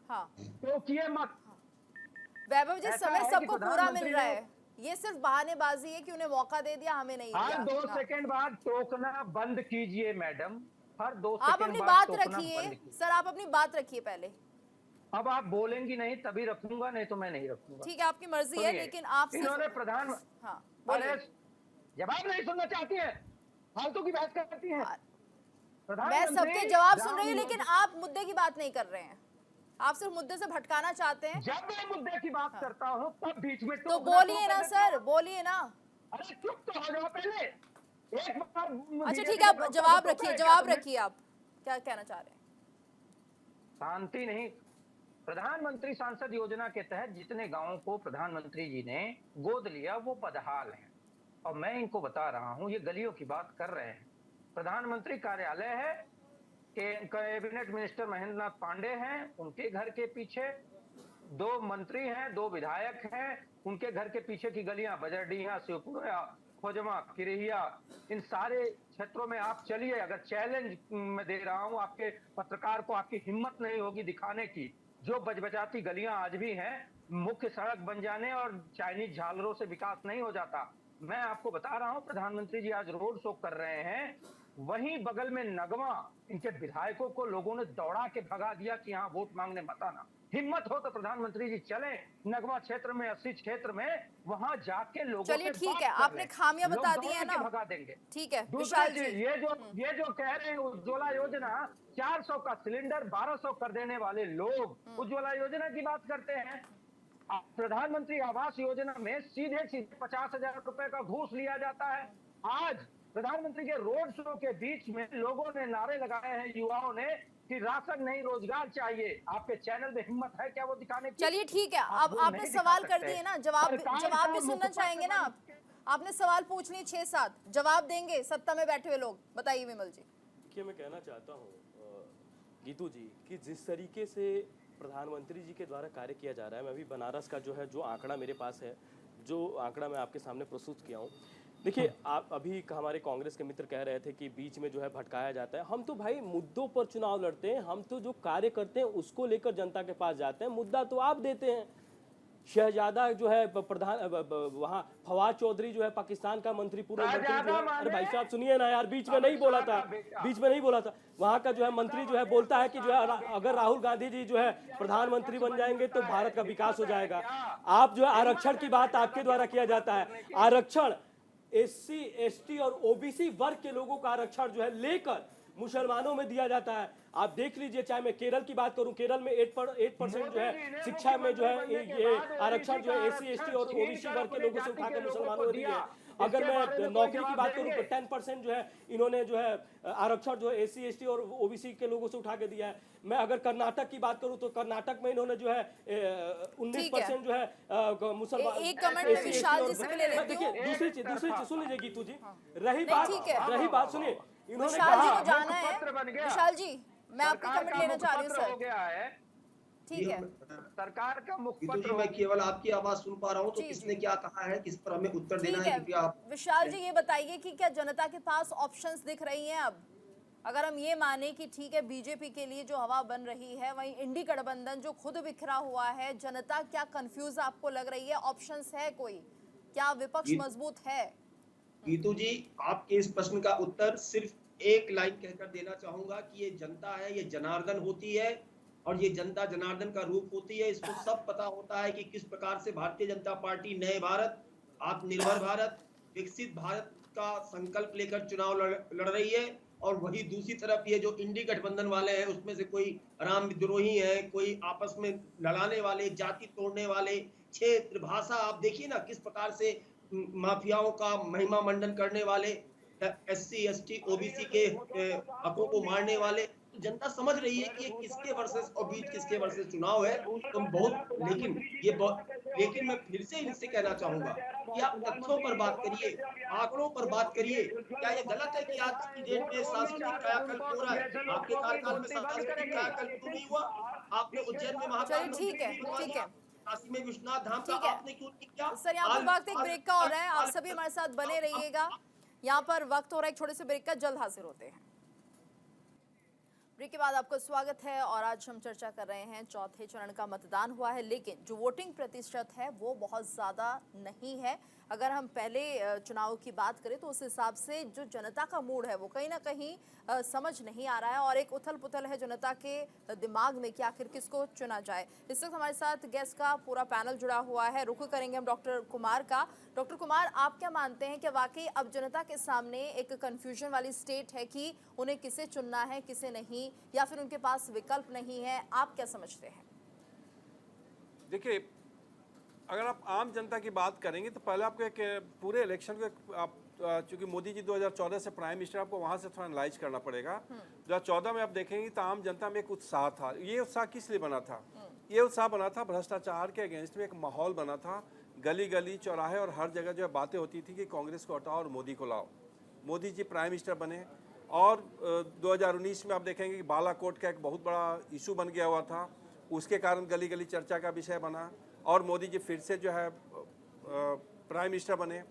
टोकिए मत। वैभव जी समय सबको पूरा मिल रहा है, ये सिर्फ बहानेबाजी है कि उन्हें मौका दे दिया, हमें नहीं दिया। हर 2 सेकंड बाद टोकना बंद कीजिए मैडम, हर 2 सेकंड आप अपनी बात रखिए सर, आप अपनी बात रखिए पहले। अब आप बोलेंगी नहीं तभी रखूंगा, नहीं तो मैं नहीं रखूंगा। ठीक है, आपकी मर्जी है, लेकिन आप इन्होंने प्रधान जवाब नहीं सुनना चाहती है, फालतू की बात करती है। मैं सबके जवाब सुन रही हूँ, लेकिन आप मुद्दे की बात नहीं कर रहे हैं। आप सिर्फ मुद्दे से भटकाना चाहते हैं। जब मैं मुद्दे की बात करता हूँ तब बीच में तो बोलिए ना सर, बोलिए ना। अरे चुप तो हो जाओ पहले, एक बार अच्छा ठीक है, आप जवाब रखिए, जवाब रखिए, आप क्या कहना चाह रहे हैं? शांति नहीं। प्रधानमंत्री सांसद योजना के तहत जितने गांवों को प्रधानमंत्री जी ने गोद लिया वो बदहाल हैं, और मैं इनको बता रहा हूं, ये गलियों की बात कर रहे हैं। प्रधानमंत्री कार्यालय है, कैबिनेट मिनिस्टर महेंद्र नाथ पांडे हैं, उनके घर के पीछे 2 मंत्री हैं, 2 विधायक हैं, उनके घर के पीछे की गलियां बजरडीहा, शिवपुरा, खोजमा, किरहिया, इन सारे क्षेत्रों में आप चलिए। अगर चैलेंज मैं दे रहा हूं आपके पत्रकार को, आपकी हिम्मत नहीं होगी दिखाने की, जो बजबजाती गलियां आज भी हैं, मुख्य सड़क बन जाने और चाइनीज झालरों से विकास नहीं हो जाता। मैं आपको बता रहा हूं, प्रधानमंत्री जी आज रोड शो कर रहे हैं, वहीं बगल में नगवा, इनके विधायकों को लोगों ने दौड़ा के भगा दिया कि यहाँ वोट मांगने मत आना। हिम्मत हो तो प्रधानमंत्री जी चले नगवा क्षेत्र में, 80 क्षेत्र में, वहां जाके लोगों से चलिए बात ठीक है, कर आपने लें। खामियां लोग बता दी दौड़ा है के ना। भगा देंगे। ठीक है दूसरा विशाल जी, चीज, ये जो कह रहे हैं उज्ज्वला योजना 400 का सिलेंडर 1200 कर देने वाले लोग उज्ज्वला योजना की बात करते हैं। प्रधानमंत्री आवास योजना में सीधे सीधे 50,000 रुपए का घूस लिया जाता है। आज प्रधानमंत्री के रोड शो के बीच में लोगों ने नारे लगाए हैं, युवाओं ने, कि राशन नहीं रोजगार चाहिए। आपके चैनल में हिम्मत है क्या वो दिखाने की? चलिए ठीक है, आप अब वो आपने नहीं दिखा सवाल कर सकते। दिए ना, जवाब सरकार जवाब का भी सुनना मुखपत्र चाहेंगे ना आप? आपने सवाल पूछ लिए 6-7, जवाब देंगे सत्ता में बैठे हुए लोग? बताइए विमल जी। देखिए, मैं कहना चाहता हूँ गीतू जी कि जिस तरीके से प्रधानमंत्री जी के द्वारा कार्य किया जा रहा है, मैं अभी बनारस का जो आंकड़ा मेरे पास है, जो आंकड़ा मैं आपके सामने प्रस्तुत किया हूँ। देखिए, आप अभी हमारे कांग्रेस के मित्र कह रहे थे कि बीच में जो है भटकाया जाता है। हम तो भाई मुद्दों पर चुनाव लड़ते हैं, हम तो जो कार्य करते हैं उसको लेकर जनता के पास जाते हैं। मुद्दा तो आप देते हैं। शहजादा जो है प्रधान वहाँ फवाद चौधरी जो है पाकिस्तान का मंत्री, पूर्व मंत्री जो है, अरे भाई साहब सुनिए ना यार, बीच में नहीं बोला था, बीच में नहीं बोला था। वहाँ का जो है मंत्री जो है बोलता है कि जो है अगर राहुल गांधी जी जो है प्रधानमंत्री बन जाएंगे तो भारत का विकास हो जाएगा। आप जो है आरक्षण की बात आपके द्वारा किया जाता है। आरक्षण SC ST और OBC वर्ग के लोगों का आरक्षण जो है लेकर मुसलमानों में दिया जाता है। आप देख लीजिए, चाहे मैं केरल की बात करूं, केरल में 8% जो है शिक्षा में जो है ये आरक्षण जो है SC ST और OBC वर्ग के लोगों से उठाकर मुसलमानों को दिया है। अगर मैं नौकरी की बात करूं तो 10% जो है इन्होंने जो है आरक्षण जो है SC ST और OBC के लोगों से उठा के दिया है। मैं अगर कर्नाटक की बात करूं तो कर्नाटक में इन्होंने जो है 19% जो है मुसलमान। एक कमेंट में विशाल जी से भी ले लेती हूं। देखिए, दूसरी चीज सुन लीजिए गीतू जी, रही बात सुनिए, इन्होंने विशाल जी कहा को जाना है। विशाल जी, मैं आपकी कमेंट लेना चाह रही हूँ हो सर। गया है, ठीक है, सरकार का गीतू मुखपत्र जी, मैं केवल आपकी आवाज सुन पा रहा हूँ, तो जी, किसने क्या कहा है, किस पर हमें उत्तर देना ठीक है, है। कृपया आप। विशाल जी ये बताइए कि क्या जनता के पास ऑप्शंस दिख रही हैं अब? अगर हम ये माने कि ठीक है बीजेपी के लिए जो हवा बन रही है, वहीं इंडी गठबंधन जो खुद बिखरा हुआ है, जनता क्या कंफ्यूज आपको लग रही है? ऑप्शंस है कोई? क्या विपक्ष मजबूत है? गीतू जी, आपके इस प्रश्न का उत्तर सिर्फ एक लाइन कहकर देना चाहूंगा कि ये जनता है, ये जनार्दन होती है, और ये जनता जनार्दन का रूप होती है। इसको सब पता होता है कि किस प्रकार से भारतीय जनता पार्टी नए भारत, आत्मनिर्भर भारत, विकसित भारत का संकल्प लेकर चुनाव लड़ रही है। और वही दूसरी तरफ ये जो इंडी गठबंधन वाले हैं, उसमें से कोई राम विद्रोही है, कोई आपस में लड़ाने वाले, जाति तोड़ने वाले, क्षेत्र भाषा, आप देखिए ना किस प्रकार से माफियाओं का महिमा मंडन करने वाले, SC ST OBC के हकों को मारने वाले। तो जनता समझ रही है कि ये किसके वर्सेस और बीच किसके वर्सेस चुनाव है। तो बहुत लेकिन मैं फिर से इनसे कहना चाहूंगा कि आप तथ्यों पर बात करिए, आंकड़ों पर बात करिए। क्या ये गलत है कि आज की डेट में सांस्कृतिक कायाकल्प हो रहा है? आपके कार्यकाल में सांस्कृतिक कायाकल्प क्यों नहीं हुआ? आपने उज्जैन में महाकाल चलिए ठीक है, ठीक है, काशी में विश्वनाथ धाम का ठीक है। आपने क्यों नहीं किया? सर यहाँ पर वक्त एक ब्रेक का हो रहा है, आप सभी हमारे साथ बने रहिएगा। यहाँ पर वक्त हो रहा है एक छोटे से ब्रेक का, जल्द हाजिर होते हैं। ब्रेक के बाद आपका स्वागत है और आज हम चर्चा कर रहे हैं चौथे चरण का मतदान हुआ है, लेकिन जो वोटिंग प्रतिशत है वो बहुत ज़्यादा नहीं है। अगर हम पहले चुनाव की बात करें तो उस हिसाब से जो जनता का मूड है वो कहीं ना कहीं समझ नहीं आ रहा है और एक उथल पुथल है जनता के दिमाग में कि आखिर किसको चुना जाए। इस वक्त हमारे साथ गेस्ट का पूरा पैनल जुड़ा हुआ है। रुख करेंगे हम डॉक्टर कुमार का। डॉक्टर कुमार, आप क्या मानते हैं कि वाकई अब जनता के सामने एक कंफ्यूजन वाली स्टेट है कि उन्हें किसे चुनना है किसे नहीं, या फिर उनके पास विकल्प नहीं है? आप क्या समझते हैं? देखिए, अगर आप आम जनता की बात करेंगे तो पहले आपको एक पूरे इलेक्शन को आप चूंकि मोदी जी 2014 से प्राइम मिनिस्टर, आपको वहां से थोड़ा एनालाइज करना पड़ेगा। 2014 में आप देखेंगे तो आम जनता में एक उत्साह था। ये उत्साह किस लिए बना था? ये उत्साह बना था भ्रष्टाचार के अगेंस्ट में, एक माहौल बना था। गली गली चौराहे और हर जगह जो बातें होती थी कि कांग्रेस को हटाओ और मोदी को लाओ, मोदी जी प्राइम मिनिस्टर बने। और 2019 में आप देखेंगे कि बालाकोट का एक बहुत बड़ा इशू बन गया हुआ था, उसके कारण गली गली चर्चा का विषय बना और मोदी जी फिर से जो है प्राइम मिनिस्टर बने।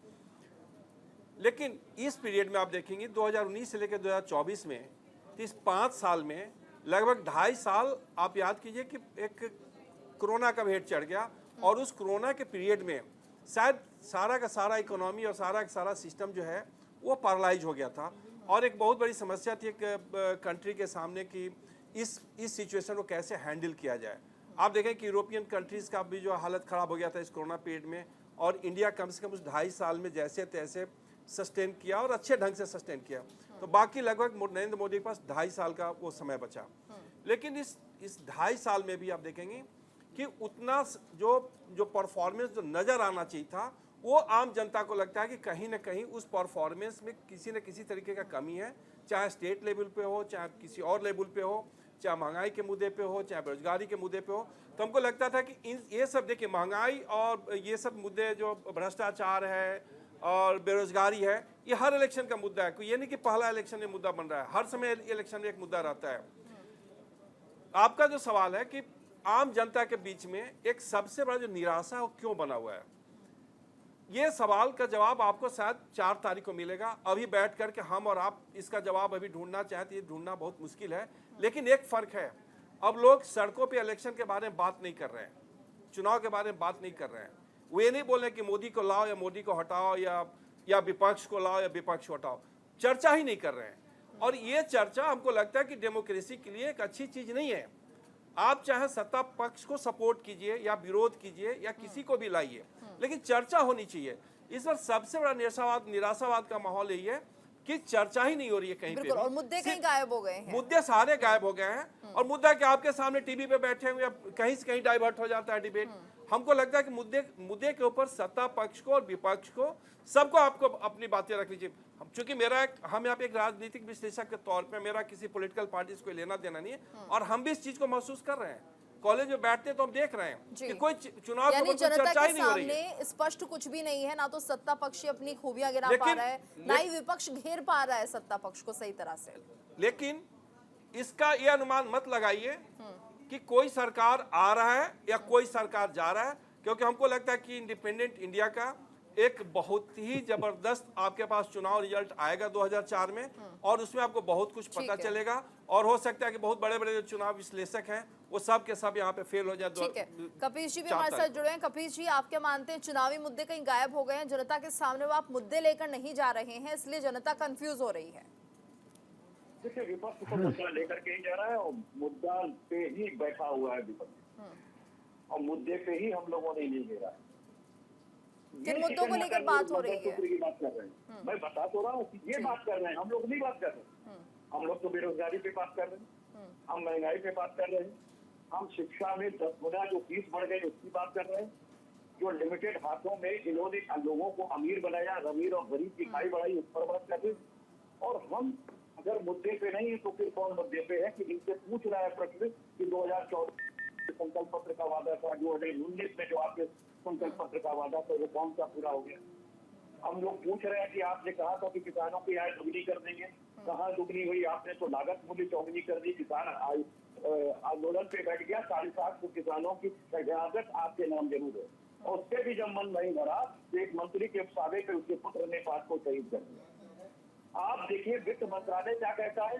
लेकिन इस पीरियड में आप देखेंगे 2019 से लेकर 2024 में, तो इस 5 साल में लगभग 2.5 साल आप याद कीजिए कि एक कोरोना का भेंट चढ़ गया और उस कोरोना के पीरियड में शायद सारा का सारा इकोनॉमी और सारा का सारा सिस्टम जो है वो पैरालाइज हो गया था। और एक बहुत बड़ी समस्या थी एक कंट्री के सामने कि इस सिचुएशन को कैसे हैंडल किया जाए। आप देखें कि यूरोपियन कंट्रीज़ का भी जो हालत ख़राब हो गया था इस कोरोना पीरियड में, और इंडिया कम से कम उस 2.5 साल में जैसे तैसे सस्टेन किया और अच्छे ढंग से सस्टेन किया। तो बाकी लगभग नरेंद्र मोदी के पास 2.5 साल का वो समय बचा। लेकिन इस 2.5 साल में भी आप देखेंगे कि उतना जो परफॉर्मेंस जो नज़र आना चाहिए था वो आम जनता को लगता है कि कहीं ना कहीं उस परफॉर्मेंस में किसी न किसी तरीके का कमी है, चाहे स्टेट लेवल पे हो, चाहे किसी और लेवल पे हो, चाहे महंगाई के मुद्दे पे हो, चाहे बेरोजगारी के मुद्दे पे हो। तो हमको लगता था कि ये सब देखिए, महंगाई और ये सब मुद्दे जो भ्रष्टाचार है और बेरोजगारी है, ये हर इलेक्शन का मुद्दा है। कोई ये नहीं कि पहला इलेक्शन में मुद्दा बन रहा है, हर समय इलेक्शन में एक मुद्दा रहता है। आपका जो सवाल है कि आम जनता के बीच में एक सबसे बड़ा जो निराशा है वो क्यों बना हुआ है, ये सवाल का जवाब आपको शायद 4 तारीख को मिलेगा। अभी बैठ करके हम और आप इसका जवाब अभी ढूंढना चाहते हैं, ढूंढना बहुत मुश्किल है। लेकिन एक फ़र्क है, अब लोग सड़कों पे इलेक्शन के बारे में बात नहीं कर रहे हैं, चुनाव के बारे में बात नहीं कर रहे हैं। वो ये नहीं बोल रहे कि मोदी को लाओ या मोदी को हटाओ या विपक्ष को लाओ या विपक्ष को हटाओ, चर्चा ही नहीं कर रहे हैं। और ये चर्चा हमको लगता है कि डेमोक्रेसी के लिए एक अच्छी चीज़ नहीं है। आप चाहे सत्ता पक्ष को सपोर्ट कीजिए या विरोध कीजिए या किसी को भी लाइए, लेकिन चर्चा होनी चाहिए। इस बार सबसे बड़ा निराशावाद का माहौल यही है कि चर्चा ही नहीं हो रही है कहीं पे। और मुद्दे कहीं गायब हो गए हैं, मुद्दे सारे गायब हो गए हैं। और मुद्दा कि आपके सामने टीवी पे बैठे हुए कहीं से कहीं डाइवर्ट हो जाता है डिबेट। हमको लगता है कि मुद्दे के ऊपर सत्ता पक्ष को और विपक्ष को सबको आपको अपनी बातें रख लीजिए। चूंकि हम यहाँ पे एक राजनीतिक विश्लेषक के तौर पे मेरा किसी पॉलिटिकल पार्टी से कोई लेना देना नहीं है, और हम भी इस चीज को महसूस कर रहे हैं। कॉलेज में बैठते हैं तो हम देख रहे हैं कि कोई चुनाव के ऊपर चर्चा ही नहीं हो रही है। सामने स्पष्ट कुछ भी नहीं है, ना तो सत्ता पक्ष अपनी खूबियां गिना पा रहा है, ना ही विपक्ष घेर पा रहा है सत्ता पक्ष को सही तरह से। लेकिन इसका ये अनुमान मत लगाइए कि कोई सरकार आ रहा है या कोई सरकार जा रहा है, क्योंकि हमको लगता है कि इंडिपेंडेंट इंडिया का एक बहुत ही जबरदस्त आपके पास चुनाव रिजल्ट आएगा 2004 में, और उसमें आपको बहुत कुछ पता चलेगा। और हो सकता है कि बहुत बड़े बड़े जो चुनाव विश्लेषक हैं वो सब के सब यहाँ पे फेल हो जाए। ठीक है, कपीश जी भी हमारे साथ जुड़े हैं। कपीश जी, आप क्या मानते हैं, चुनावी मुद्दे कहीं गायब हो गए हैं जनता के सामने, वो आप मुद्दे लेकर नहीं जा रहे हैं इसलिए जनता कंफ्यूज हो रही है? देखिए, विपक्ष को मुद्दा लेकर के ही जा रहा है और मुद्दा पे ही बैठा हुआ है विपक्ष, और मुद्दे पे ही हम लोगों ने नहीं ले रहा है। किन मुद्दों को लेकर बात हो रही है? की बात कर रहे हैं, मैं बता तो रहा हूँ, ये बात कर रहे हैं, हम लोग नहीं बात कर रहे। हम लोग तो बेरोजगारी पे बात कर रहे हैं, हम महंगाई पे बात कर रहे हैं, हम शिक्षा में 10 गुना जो फीस बढ़ गई उसकी बात कर रहे हैं, जो लिमिटेड हाथों में इन्होंने लोगों को अमीर बनाया, अमीर और गरीब की खाई बढ़ाई, उस पर बात कर रहे हैं। और हम अगर मुद्दे पे नहीं है तो फिर कौन मुद्दे पे है कि इनसे पूछ रहा है प्रश्न कि 2014 संकल्प पत्र का वादा था, 2019 में जो आपके संकल्प पत्र का वादा था वो कौन सा पूरा हो गया? हम लोग पूछ रहे हैं कि आपने कहा था कि किसानों की आय दुगनी कर देंगे, कहाँ दुगनी हुई? आपने तो लागत मूल्य चौगुनी कर दी। किसान आंदोलन पे बैठ गया, 750 किसानों की शहादत आपके नाम जरूर है, और उससे भी जब मन नहीं भरा एक मंत्री के सावे पे उसके पुत्र ने पास को शहीद कर दिया। आप देखिए वित्त मंत्रालय क्या कहता है,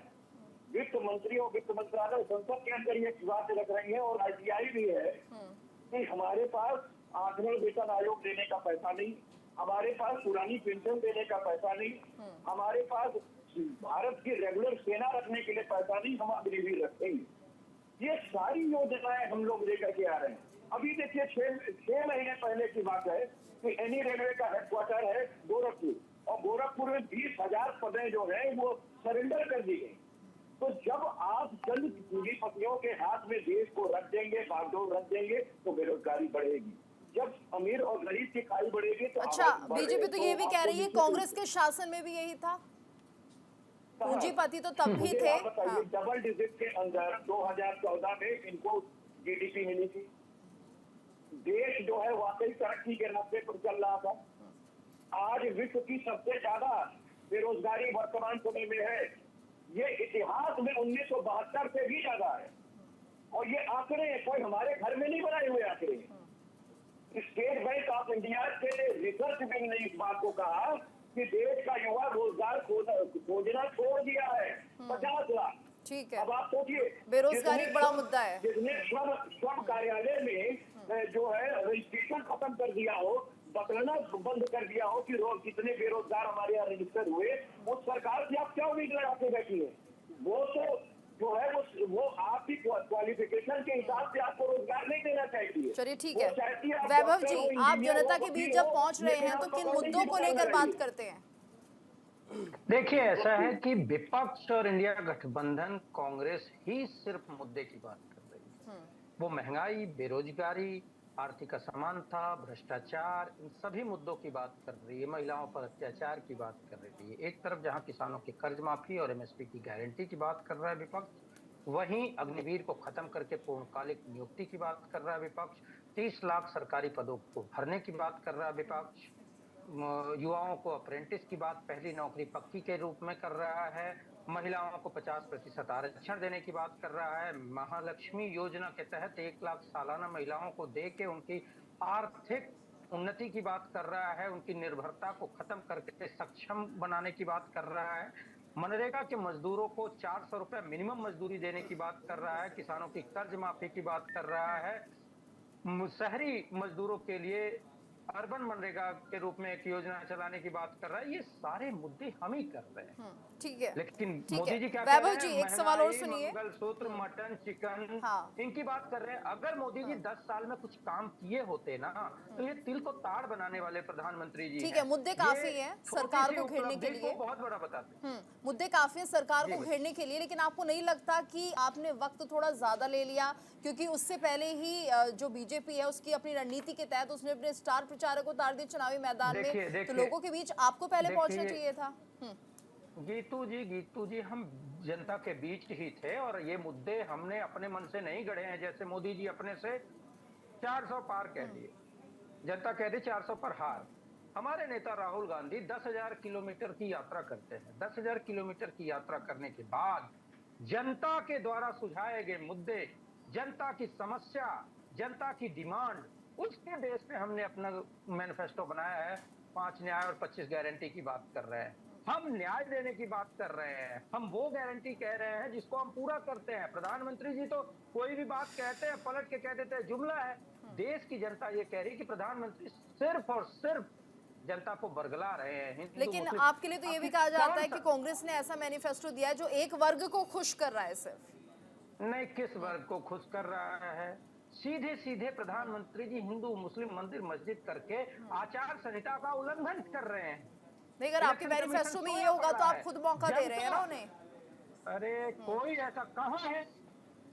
वित्त मंत्री और वित्त मंत्रालय संसद के अंदर ये बात रख रही है, और ITI भी है कि हमारे पास आठवें वेतन आयोग देने का पैसा नहीं, हमारे पास पुरानी पेंशन देने का पैसा नहीं, हमारे पास भारत की रेगुलर सेना रखने के लिए पैसा नहीं, हम अग्निवीर रखेंगे। ये सारी योजनाएं हम लोग लेकर के आ रहे हैं। अभी देखिए 6 महीने पहले की बात है कि एनी रेलवे का हेडक्वार्टर है गोरखपुर, और गोरखपुर में 20,000 पदें जो है वो सरेंडर कर दी गई। तो जब आप चंद पूंजीपतियों के हाथ में देश को रख देंगे, बागडोर रख देंगे, तो बेरोजगारी बढ़ेगी। जब अमीर और गरीब की खाई बढ़ेगी तो अच्छा, बीजेपी तो ये भी कह रही है कांग्रेस के शासन में भी यही था, पूंजीपति तो तब भी थे। हाँ। डबल डिजिट के अंदर 2014 में इनको जीडीपी मिली थी। देश जो है वाकई तरक्की के रास्ते पर चल रहा था। आज विश्व की सबसे ज्यादा बेरोजगारी वर्तमान समय में है। ये इतिहास में 1972 से भी ज्यादा है, और ये आंकड़े कोई हमारे घर में नहीं बनाए हुए आंकड़े। स्टेट बैंक ऑफ इंडिया के रिसर्च विंग ने इस बात को कहा कि देश का युवा रोजगार खोजना छोड़ दिया है। 50 लाख। ठीक है, अब आप सोचिए, बेरोजगारी एक बड़ा मुद्दा है। जिसने श्रम कार्यालय में जो है रजिस्ट्रेशन खत्म कर दिया हो, बतलाना बंद कर दिया हो कि रोज कितने बेरोजगार हमारे यहाँ रजिस्टर हुए, उस सरकार से आप क्या उम्मीद लगा के बैठी है? वो तो जो है वो आपकी क्वालिफिकेशन के हिसाब से आपको रोजगार नहीं देना चाहिए। चलिए ठीक है, वैभव जी, आप जनता के बीच जब पहुंच रहे हैं तो किन मुद्दों को लेकर बात करते हैं? देखिए, ऐसा है कि विपक्ष और इंडिया गठबंधन कांग्रेस ही सिर्फ मुद्दे की बात कर रही है। वो महंगाई, बेरोजगारी, आर्थिक असमानता, भ्रष्टाचार, इन सभी मुद्दों की बात कर रही है। महिलाओं पर अत्याचार की बात कर रही है। एक तरफ जहां किसानों की कर्ज माफी और एमएसपी की गारंटी की बात कर रहा है विपक्ष, वहीं अग्निवीर को खत्म करके पूर्णकालिक नियुक्ति की बात कर रहा है विपक्ष, 30 लाख सरकारी पदों को भरने की बात कर रहा है विपक्ष, युवाओं को अप्रेंटिस की बात पहली नौकरी पक्की के रूप में कर रहा है, महिलाओं को 50% आरक्षण देने की बात कर रहा है, महालक्ष्मी योजना के तहत 1 लाख सालाना महिलाओं को दे के उनकी आर्थिक उन्नति की बात कर रहा है, उनकी निर्भरता को खत्म करके सक्षम बनाने की बात कर रहा है, मनरेगा के मजदूरों को 400 रुपए मिनिमम मजदूरी देने की बात कर रहा है, किसानों की कर्ज माफी की बात कर रहा है, शहरी मजदूरों के लिए अर्बन मनरेगा के रूप में एक योजना चलाने की बात कर रहा है। ये सारे मुद्दे हम ही कर रहे हैं। ठीक है, लेकिन ठीक मोदी है। जी क्या वैभव कह रहे जी, हैं? एक सवाल और महंगाई, सुनिए। मंगलसूत्र, मटन, चिकन, हाँ। इनकी बात कर रहे हैं। अगर मोदी जी 10 साल में कुछ काम किए होते ना, तो ये तिल को ताड़ बनाने वाले प्रधानमंत्री जी ठीक है, मुद्दे काफी हैं सरकार को घेरने के लिए, बहुत बड़ा बताते हैं। मुद्दे काफी हैं सरकार को घेरने के लिए, लेकिन आपको नहीं लगता कि आपने वक्त थोड़ा ज्यादा ले लिया? क्योंकि उससे पहले ही जो बीजेपी है उसकी अपनी रणनीति के तहत उसने अपने स्टार प्रचारक को उतार दिया चुनावी मैदान में, तो लोगों के बीच आपको पहले पहुंचना चाहिए था। गीतू जी, हम जनता के बीच ही थे, और ये मुद्दे हमने अपने मन से नहीं गढ़े हैं। जैसे मोदी जी अपने से 400 पार कह दिए, जनता कह दी 400 पर हार। हमारे नेता राहुल गांधी 10,000 किलोमीटर की यात्रा करते हैं। 10,000 किलोमीटर की यात्रा करने के बाद जनता के द्वारा सुझाए गए मुद्दे, जनता की समस्या, जनता की डिमांड, उसके बेस पे हमने अपना मैनिफेस्टो बनाया है। 5 न्याय और 25 गारंटी की बात कर रहे हैं। हम न्याय देने की बात कर रहे हैं। हम वो गारंटी कह रहे हैं जिसको हम पूरा करते हैं। प्रधानमंत्री जी तो कोई भी बात कहते हैं पलट के कह देते हैं जुमला है। देश की जनता ये कह रही कि प्रधानमंत्री सिर्फ और सिर्फ जनता को बरगला रहे हैं। लेकिन आपके लिए तो ये भी कहा जाता है कि कांग्रेस ने ऐसा मैनिफेस्टो दिया है जो एक वर्ग को खुश कर रहा है। सिर्फ नहीं, किस वर्ग को खुश कर रहा है? सीधे सीधे प्रधानमंत्री जी हिंदू मुस्लिम मंदिर मस्जिद करके आचार संहिता का उल्लंघन कर रहे हैं। नहीं, अगर आपके मैनिफेस्टो में ये होगा तो आप खुद मौका दे रहे हैं ना उन्हें। अरे कोई ऐसा कहाँ है?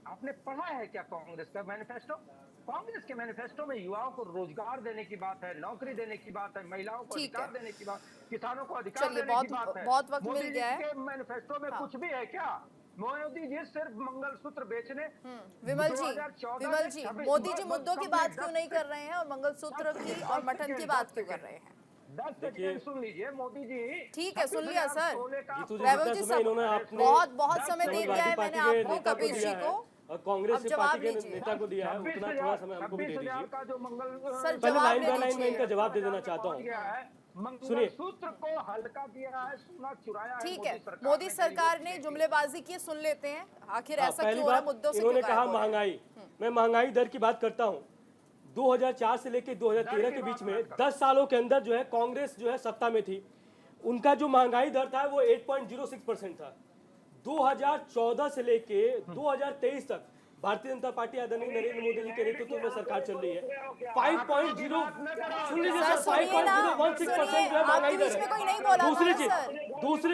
आपने पढ़ा है क्या कांग्रेस का मैनिफेस्टो? कांग्रेस के मैनिफेस्टो में युवाओं को रोजगार देने की बात है, नौकरी देने की बात है, महिलाओं को अधिकार देने की बात, किसानों को अधिकार देने की बात है। बहुत वक्त मिल गया है। मैनिफेस्टो में कुछ भी है क्या? मोदी जी सिर्फ मंगलसूत्र बेचने। विमल जी, मोदी जी मुद्दों की बात क्यों नहीं कर रहे हैं और मंगलसूत्र की और मटन की बात क्यों कर रहे हैं? 10 सेकंड सुन लीजिए मोदी जी। ठीक है, सुन लिया सर। वैभव जी, बहुत समय दे दिया है मैंने आपको, कपिल जी को, और कांग्रेस की पार्टी के नेता को दिया है, उतना थोड़ा समय हमको भी दे दीजिए। सर पहले लाइन बाय लाइन मैं दीजिए। इनका जवाब दे देना चाहता हूँ। सुनिए, सूत्र को हल्का किया है, सोना चुराया है। ठीक है, मोदी सरकार ने जुमलेबाजी की, सुन लेते हैं आखिर ऐसा पहली क्यों हो रहा है, बात मुद्दों से इन्होंने क्यों कहा गायब हो रहे हैं? महंगाई, मैं महंगाई दर की बात करता हूँ। 2004 से लेकर 2013 के बीच में 10 सालों के अंदर जो है कांग्रेस जो है सत्ता में थी, उनका जो महंगाई दर था वो 8.06% था। 2014 से लेके 2023 तक भारतीय जनता पार्टी आदरणीय नरेंद्र मोदी जी के नेतृत्व में सरकार चल रही है। 5.0 सुन लीजिए सर, 5.016% जो है महंगाई दर है। दूसरी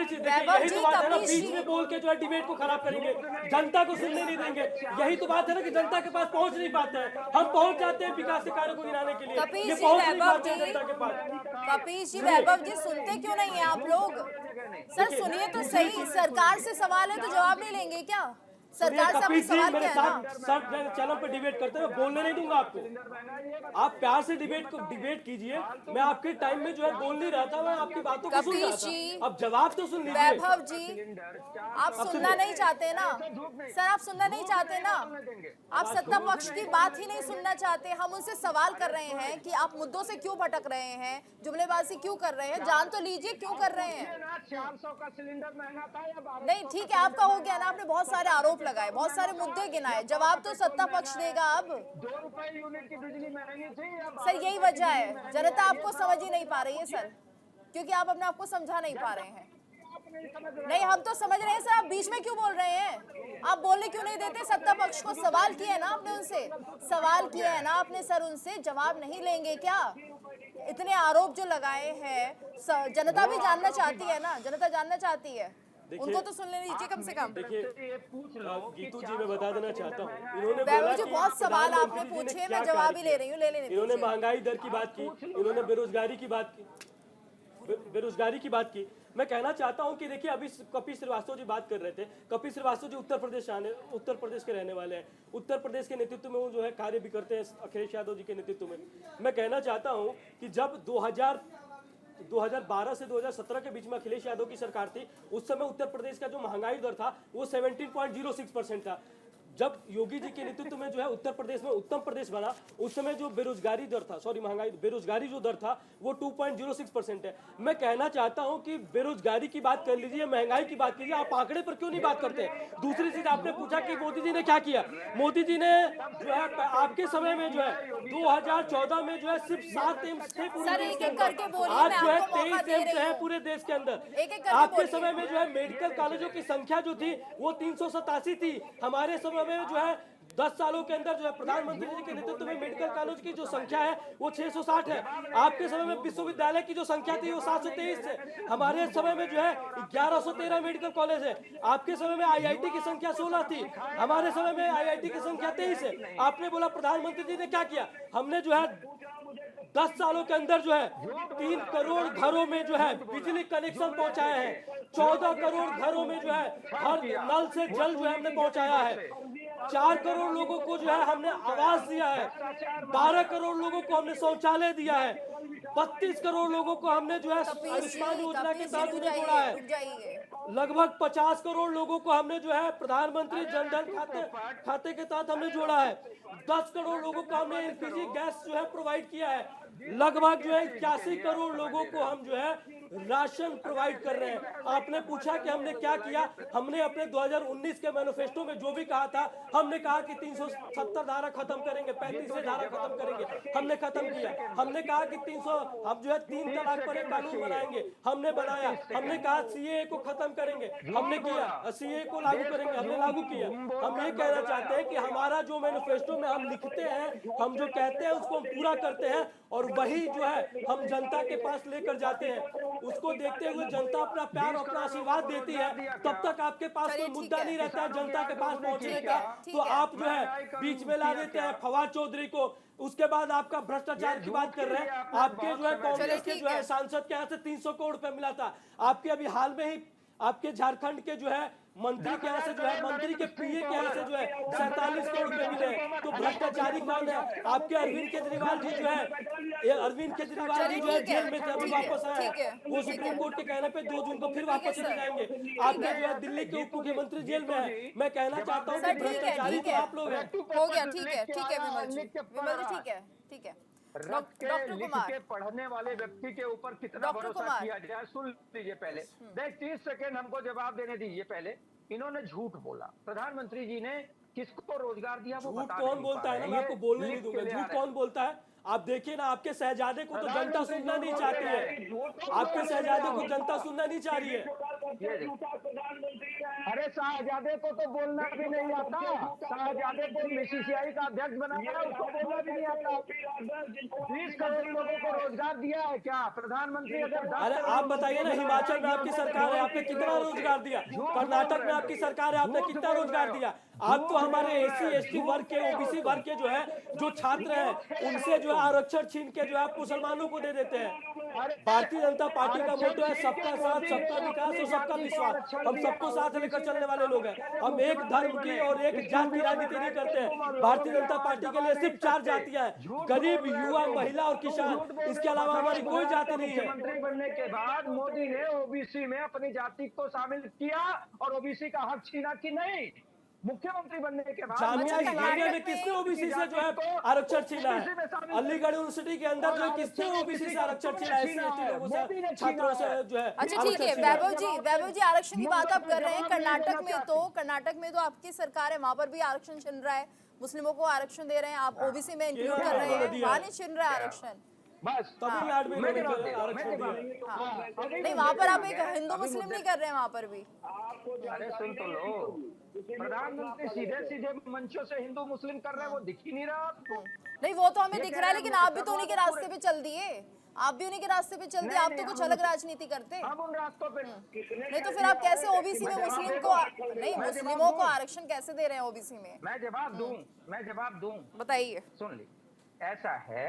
चीज देखिए, यही तो बात है ना, बीच में बोल के जो है डिबेट को खराब करेंगे, जनता को सुनने नहीं देंगे। यही तो बात है ना कि जनता के पास पहुंच नहीं पाते हैं। हम पहुंच जाते हैं विकास के कार्यों को गिनाने के लिए, ये पहुंच नहीं पाते हैं जनता के पास। कपीश जी, वैभव जी, सुनते क्यों नहीं है आप लोग? सर सुनिए तो सही, सरकार से सवाल है तो जवाब नहीं लेंगे क्या? सरकार से अपने सवाल क्या है ना? सर चैनल पर डिबेट करते हैं, बोलने नहीं दूंगा आपको। आप प्यार से डिबेट कीजिए। मैं आपके टाइम में जो है बोल नहीं रहा था, मैं आपकी बातों को सुन रहा था। अब जवाब तो सुन लीजिए। वैभव जी, आप सुनना नहीं चाहते ना सर, आप सुनना नहीं चाहते ना, आप सत्ता पक्ष की बात ही नहीं सुनना चाहते। हम उनसे सवाल कर रहे हैं कि आप मुद्दों से क्यों भटक रहे हैं, जुमलेबाजी क्यों कर रहे हैं, जान तो लीजिए क्यों कर रहे हैं। 400 का सिलेंडर महंगा था या नहीं ठीक है, आपका हो गया ना, आपने बहुत सारे आरोप लगाए, बहुत सारे मुद्दे गिनाए, जवाब तो सत्ता पक्ष देगा। अब 2 रुपए यूनिट की बिजली महंगी थी या सर यही वजह है, जनता आपको समझ ही नहीं पा रही है सर, क्योंकि आप अपने आप को समझा नहीं पा रहे हैं। नहीं हम तो समझ रहे हैं सर, आप बीच में क्यों बोल रहे हैं? आप बोलने क्यों नहीं देते? सत्ता पक्ष को सवाल किया है ना आपने, उनसे सवाल किया है ना आपने सर, उनसे जवाब नहीं लेंगे क्या? इतने आरोप जो लगाए हैं, जनता भी जानना चाहती है ना, जनता जानना चाहती है, उनको तो सुन लेना चाहिए कम से कम। देखिए गीतू जी, मैं बता देना चाहता हूँ, इन्होंने वैभव जी बहुत सवाल आपने पूछे, मैं जवाब ही ले रही हूँ, ले लेने इन्होंने महंगाई दर की बात की, इन्होंने बेरोजगारी की बात की। मैं कहना चाहता हूं कि देखिए, अभी कपिल श्रीवास्तव जी बात कर रहे थे। कपिल श्रीवास्तव जी उत्तर प्रदेश के रहने वाले हैं। उत्तर प्रदेश के नेतृत्व में वो जो है कार्य भी करते हैं अखिलेश यादव जी के नेतृत्व में। मैं कहना चाहता हूं कि जब 2012 से 2017 के बीच में अखिलेश यादव की सरकार थी, उस समय उत्तर प्रदेश का जो महंगाई दर था वो 17.06% था। जब योगी जी के नेतृत्व में जो है उत्तर प्रदेश में उत्तम प्रदेश बना, उस समय जो बेरोजगारी जो दर था वो 2.06% है। मैं कहना चाहता हूं कि बेरोजगारी की बात कर लीजिए, महंगाई की बात कीजिए, आप आंकड़े पर क्यों नहीं बात करते? दूसरी चीज, आपने पूछा कि मोदी जी ने क्या किया। मोदी जी ने जो है आपके समय में जो है 2014 में जो है सिर्फ 7 एम्स थे पूरे देश के अंदर, आज जो है 23 एम्स है पूरे देश के अंदर। आपके समय में जो है मेडिकल कॉलेजों की संख्या जो थी वो 387 थी। हमारे समय में जो है 10 सालों के अंदर जो है प्रधानमंत्री जी के नेतृत्व में मेडिकल कॉलेज की जो संख्या है वो 660 है। आपके समय में विश्वविद्यालय की जो संख्या थी वो 723 है। हमारे समय में जो है 1113 मेडिकल कॉलेज है। आपके समय में आईआईटी की संख्या 16 थी, हमारे समय में आईआईटी की संख्या 23 है। आपने बोला प्रधानमंत्री जी ने क्या किया? हमने जो है 10 सालों के अंदर जो है 3 करोड़ घरों में जो है बिजली कनेक्शन पहुंचाए हैं। 14 करोड़ घरों में जो है हर नल से जल जो है हमने पहुंचाया है। 4 करोड़ लोगों को जो है हमने आवास दिया है। 12 करोड़ लोगों को हमने शौचालय दिया है। 32 करोड़ लोगों को हमने जो है आयुष्मान योजना के तहत उन्हें जोड़ा है। लगभग 50 करोड़ लोगों को हमने जो है प्रधानमंत्री जनधन खाते के तहत हमने जोड़ा है। 10 करोड़ लोगों को हमने एलपीजी गैस जो है प्रोवाइड किया है। लगभग जो है 81 करोड़ लोगों को हम जो है राशन प्रोवाइड कर रहे हैं। आपने पूछा कि हमने क्या किया? हमने अपने 2019 के मैनिफेस्टो में जो भी कहा था, हमने कहा कि 370 धारा खत्म करेंगे, 35 धारा खत्म करेंगे, हमने खत्म किया। हमने कहा कि 300 हम जो है 3 तलाक पर एक कानून बनाएंगे, हमने बनाया। हमने कहा सीएए को खत्म करेंगे, हमने किया। सीएए को लागू करेंगे, हमने लागू किया। हम ये कहना चाहते हैं कि हमारा जो मैनिफेस्टो में हम लिखते हैं, हम जो कहते हैं उसको हम पूरा करते हैं, और वही जो है हम जनता के पास लेकर जाते हैं। उसको देखते हुए जनता अपना प्यार, अपना आशीर्वाद देती है। तब तक आपके पास कोई मुद्दा नहीं रहता है जनता के पास पहुंचने का, तो आप जो है बीच में ला देते हैं फवाद चौधरी को। उसके बाद आपका भ्रष्टाचार की बात कर रहे हैं। आपके जो है कांग्रेस के जो है सांसद के यहाँ से 300 करोड़ रुपए मिला था। आपके अभी हाल में ही आपके झारखंड के जो है मंत्री के यहाँ से जो है, मंत्री के पीए के यहाँ से जो है 47 करोड़ रुपए मिले। तो भ्रष्टाचारी कौन है? आपके अरविंद केजरीवाल जी जो है, अरविंद केजरीवाल जी जो है जेल में थे, अभी वापस आए हैं। वो सुप्रीम कोर्ट के कहने पे 2 जून को फिर वापस चले जाएंगे। आपके जो है दिल्ली के उप मुख्यमंत्री जेल में है। मैं कहना चाहता हूँ कि भ्रष्टाचारी तो आप लोग हैं। हो गया, ठीक है विमल जी, ठीक है। रख के लिख के पढ़ने वाले व्यक्ति के ऊपर कितना भरोसा किया जाए? सुन लीजिए पहले, 30 सेकेंड हमको जवाब देने दीजिए। पहले इन्होंने झूठ बोला। प्रधानमंत्री जी ने किसको रोजगार दिया वो झूठ बता कौन नहीं बोलता पा है ना, रहे मैं हैं। आपको ये बोलने नहीं लिख के दूंगा। ले आ झूठ रहे हैं। कौन बोलता है? आप देखिए ना, आपके शहजादे को तो जनता सुनना नहीं चाहती है। आपके शहजादे को जनता सुनना नहीं चाह रही है। अरे शाहजादे को तो बोलना भी नहीं आता। शाहजादे को बीसीसीआई का अध्यक्ष बनाया, उसको बोलना भी नहीं आता। 20 करोड़ लोगों को रोजगार दिया है क्या प्रधानमंत्री? अगर 10 अरे करोड़ आप लोगों बताइए को ना, रोजगार हिमाचल में आपकी दिया, सरकार है, तो आपने झूठ कितना बोल रहे हो। रोजगार दिया? झूठ कर्नाटक बोल में रहे आपकी हो। सरकार है, आपने झूठ कितना बोल रोजगार रहे हो। दिया? आप तो झूठ हमारे बोल एससी रहे हो। एसटी वर्ग के, ओबीसी वर्ग के जो है, जो छात्र हैं, उनसे जो है आरक्षण छीन के जो है आप मुसलमानों को दे देते हैं। भारतीय जनता पार्टी का मोटो है सबका साथ, सबका विकास और सबका विश्वास। हम सबको साथ लेकर चलने वाले लोग हैं। हम एक धर्म की और एक जात की राजनीति नहीं करते हैं। भारतीय जनता पार्टी के लिए सिर्फ 4 जातियां हैं: गरीब, युवा, महिला और किसान। इसके अलावा हमारी कोई जाति नहीं है। मुख्यमंत्री बनने के बाद मोदी ने ओबीसी में अपनी जाति को शामिल किया और ओबीसी का हक छीना कि नहीं? मुख्यमंत्री बनने के बाद जामिया अच्छा, इस्लामिया में कर्नाटक किसने में ओबीसी से जो है आरक्षण छीना है? अलीगढ़ यूनिवर्सिटी के अंदर जो है किसने ओबीसी से आरक्षण छीना है? एससी एसटी लोगों से, छात्रों से जो है अच्छा ठीक है वैभव जी आरक्षण की बात आप कर रहे हैं। कर्नाटक में तो आपकी सरकार है, वहां पर भी आरक्षण छिन रहा है, मुस्लिमों को आरक्षण दे रहे हैं, आप ओबीसी में इंक्लूड कर रहे हैं, वहां नहीं छिन रहा है आरक्षण। बस तमिलनाडु में मैं इन्होंने जवाब दे रहा हूं, मैं आरक्षण जवाब दिया। दे रहा हूं। नहीं, वहां पर आप एक हिंदू मुस्लिम नहीं कर रहे हैं वहां पर भी। अरे सुन तो लो, प्रधानमंत्री सीधे सीधे मंचों से हिंदू मुस्लिम कर रहे हैं, वो दिख ही नहीं रहा आपको। नहीं वो तो हमें दिख रहा है, लेकिन आप भी तो उन्हीं के रास्ते पे चल दिए। आप भी उन्हीं के रास्ते पे चल दिए, आप तो कुछ अलग राजनीति करते। हम उन रास्तों पे नहीं तो फिर आप कैसे ओबीसी में मुस्लिम को नहीं, मुस्लिमों को आरक्षण कैसे दे रहे हैं ओबीसी में? मैं जवाब दूं बताइए। सुन ली, ऐसा है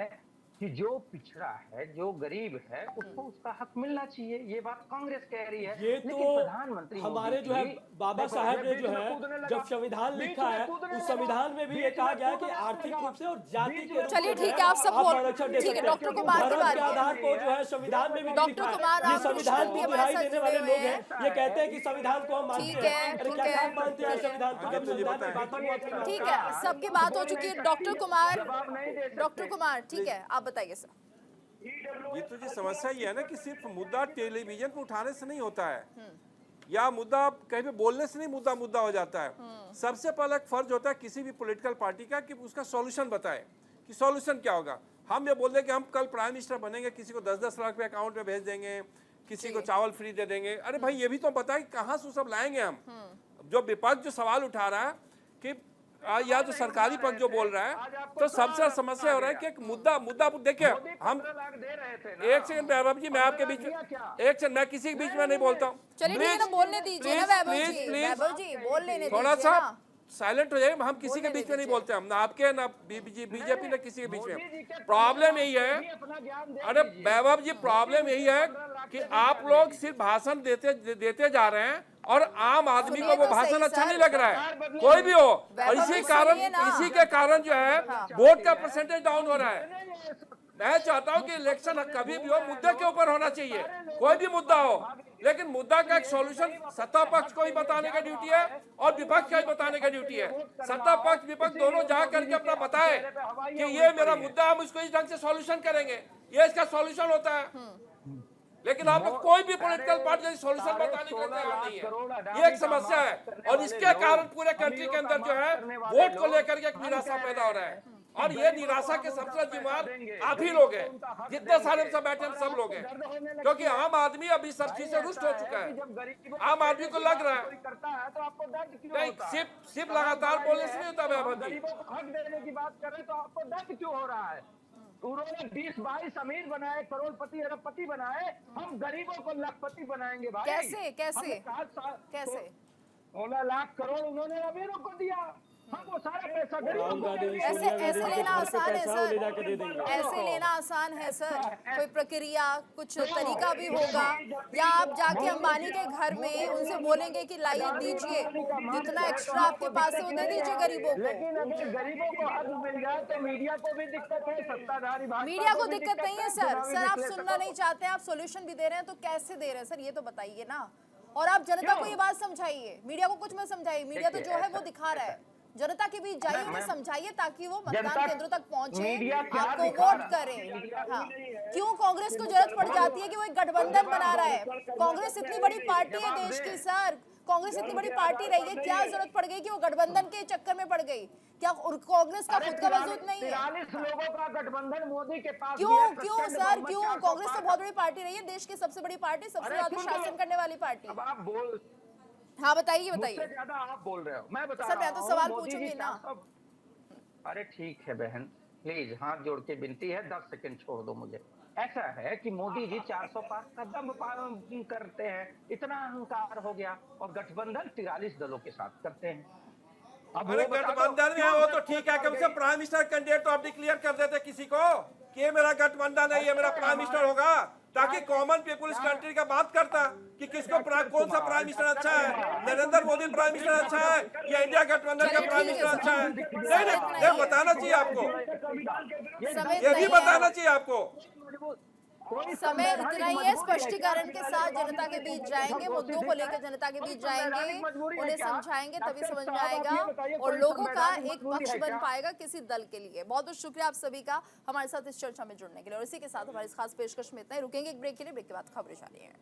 कि जो पिछड़ा है, जो गरीब है, उसको उसका हक मिलना चाहिए। ये बात कांग्रेस कह रही है। ये लेकिन तो प्रधानमंत्री हमारे जो है बाबा साहब ने जो है जब संविधान लिखा है, उस संविधान में भी ये कहा गया है कि आर्थिक रूप से और जाति के रूप चलिए से ठीक है, आप सब बोल आरक्षण दे ठीक है। सकते हैं। डॉक्टर कुमार की धर्म बात के आधार को जो है संविधान में भी डॉक्टर लिखा है। कुमार, ये आप संविधान कृष्ण को भी दुहाई हमारे देने साथ वाले जुड़े लोग हुए हैं। ये कहते हैं कि संविधान को हम मानते ठीक हैं। है, अरे ठीक क्या है, आप मानते हैं ठीक है। संविधान को? जब संविधान में बातों को आपकी ठीक मानते हैं। है, सबकी बात हो चुकी है। डॉक्टर कुमार ठीक है, आप बताइए सर। गीतू जी, समस्या ये है ना कि सिर्फ मुद्दा टेलीविजन पर उठाने से नहीं होता है, या मुद्दा कहीं पे बोलने से नहीं मुद्दा हो जाता है। सबसे पहले एक फर्ज होता है किसी भी पॉलिटिकल पार्टी का कि उसका सॉल्यूशन बताए कि सॉल्यूशन क्या होगा। हम ये बोल दें कि हम कल प्राइम मिनिस्टर बनेंगे, किसी को 10-10 लाख रुपए अकाउंट में भेज देंगे, किसी को चावल फ्री दे देंगे। अरे भाई ये भी तो बताए कि कहाँ से सब लाएंगे हम। जो विपक्ष जो सवाल उठा रहा है कि या जो सरकारी पक्ष जो बोल रहा है, तो सबसे समस्या हो रहा है कि एक मुद्दा देखिए। हम एक सेकंड वैभव जी, मैं आपके बीच में एक सेकंड, मैं किसी के बीच में नहीं बोलता हूँ। चलिए ठीक है, बोलने दीजिए ना वैभव जी बोल लेने थोड़ा दीजिए सा ना। साइलेंट हो जाइए। हम किसी के बीच में नहीं बोलते, हम ना आपके ना बीजेपी ना किसी के बीच में। प्रॉब्लम यही है, अरे वैभव जी प्रॉब्लम यही है कि आप लोग सिर्फ भाषण देते जा रहे हैं और आम आदमी को वो भाषण अच्छा नहीं लग रहा है, कोई भी हो। और इसी के कारण जो है वोट का परसेंटेज डाउन हो रहा है। मैं चाहता हूं कि इलेक्शन कभी भी हो मुद्दे के ऊपर होना चाहिए, कोई भी मुद्दा हो, लेकिन मुद्दा का एक सॉल्यूशन सत्ता पक्ष को ही बताने का ड्यूटी है और विपक्ष का ही बताने का ड्यूटी है। सत्ता पक्ष विपक्ष दोनों जा करके अपना बताए कि ये मेरा मुद्दा, हम इसको इस ढंग से सॉल्यूशन करेंगे, ये इसका सॉल्यूशन होता है। लेकिन आप लोग कोई भी पॉलिटिकल पार्टी सॉल्यूशन बताने के तैयार नहीं है, ये एक समस्या है। और इसके कारण पूरे कंट्री के अंदर जो है वोट को लेकर के एक निराशा पैदा हो रहा है। और ये निराशा के सबसे जिम्मेदार आप ही लोग हैं, जितने सारे सब बैठे हम सब लोग हैं, क्योंकि आम आदमी अभी सब चीज से रुष्ट हो चुका है। आम आदमी को लग रहा है नहीं, सिर्फ लगातार बोलने से नहीं होता वैभव जी। गरीबों को हक देने की बात कर रहे तो आपको दर्द क्यों हो रहा है? उन्होंने 20-22 अमीर बनाए, करोड़पति अरबपति बनाए, हम गरीबों को लखपति बनाएंगे भाई। कैसे 16 लाख करोड़ उन्होंने अमीरों को दिया, हम वो सारा पैसा गरीबों को ऐसे लेना आसान है सर, ऐसे लेना आसान है सर। कोई प्रक्रिया कुछ तरीका भी होगा, या आप जाके अंबानी के घर में उनसे बोलेंगे कि लाइए दीजिए, जितना एक्स्ट्रा आपके पास है वो दे दीजिए गरीबों को। लेकिन अगर गरीबों को हक मिल जाए तो मीडिया को भी दिक्कत है, सत्ताधारी मीडिया को दिक्कत नहीं है सर आप सुनना नहीं चाहते, आप सोल्यूशन भी दे रहे हैं, तो कैसे दे रहे हैं सर ये तो बताइए ना। और आप जनता को ये बात समझाइए, मीडिया को कुछ मत समझाइए। मीडिया तो जो है वो दिखा रहा है, जनता के बीच जाइए, उन्हें समझाइए ताकि वो मतदान केंद्रों तक पहुंचे, आपको वोट करें। हाँ, क्यों कांग्रेस को जरूरत पड़ जाती है कि वो एक गठबंधन बना रहा है? कांग्रेस इतनी बड़ी पार्टी है देश की सर, कांग्रेस इतनी बड़ी पार्टी रही है, क्या जरूरत पड़ गई कि वो गठबंधन के चक्कर में पड़ गई? क्या और कांग्रेस का खुद का वजूद नहीं है? 43 लोगों का गठबंधन मोदी के पास क्यों भी है, क्यों प्रचंड सर बहुमत, क्यों? 400 कांग्रेस तो पार। बहुत बड़ी पार्टी रही है, देश की सबसे बड़ी पार्टी, सबसे अरे ज्यादा सुन लो। शासन करने वाली पार्टी। अब आप बोल, हाँ बताइए मुझसे बताइए। ज्यादा आप बोल रहे हो, मैं बता सर, मैं रहा तो हूँ, सवाल मोदी जी पूछूंगी ना। 400। अरे ठीक है बहन, प्लीज हाथ जोड़ के विनती है, 10 सेकंड छोड़ दो मुझे। ऐसा है कि मोदी जी 400 पार का दम करते हैं, इतना अहंकार हो गया, और गठबंधन 43 दलों के साथ करते हैं। अब अरे वो बता दो, गठबंधन में क्यों हो तो जब ठीक है, वोट कम पड़ से गई? प्राइम मिनिस्टर कैंडिडेट तो आप डिक्लेयर कर देते किसी को कि ये मेरा गठबंधन है, ये मेरा प्राइम मिनिस्टर होगा, ताकि कॉमन पीपुल इस कंट्री का बात करता कि किसको कौन सा प्राइम मिनिस्टर अच्छा है, नरेंद्र मोदी प्राइम मिनिस्टर अच्छा है या इंडिया गठबंधन का प्राइम मिनिस्टर अच्छा है? नहीं, ये बताना चाहिए आपको, ये भी बताना चाहिए आपको। समय इतना ही है, स्पष्टीकरण के साथ जनता के बीच जाएंगे, मुद्दों को लेकर जनता के बीच जाएंगे, उन्हें समझाएंगे, तभी समझ में आएगा और लोगों का एक पक्ष बन पाएगा किसी दल के लिए। बहुत बहुत शुक्रिया आप सभी का हमारे साथ इस चर्चा में जुड़ने के लिए, और इसी के साथ हमारी इस खास पेशकश में इतना ही। रुकेंगे एक ब्रेक के लिए, ब्रेक के बाद खबरें जारी हैं।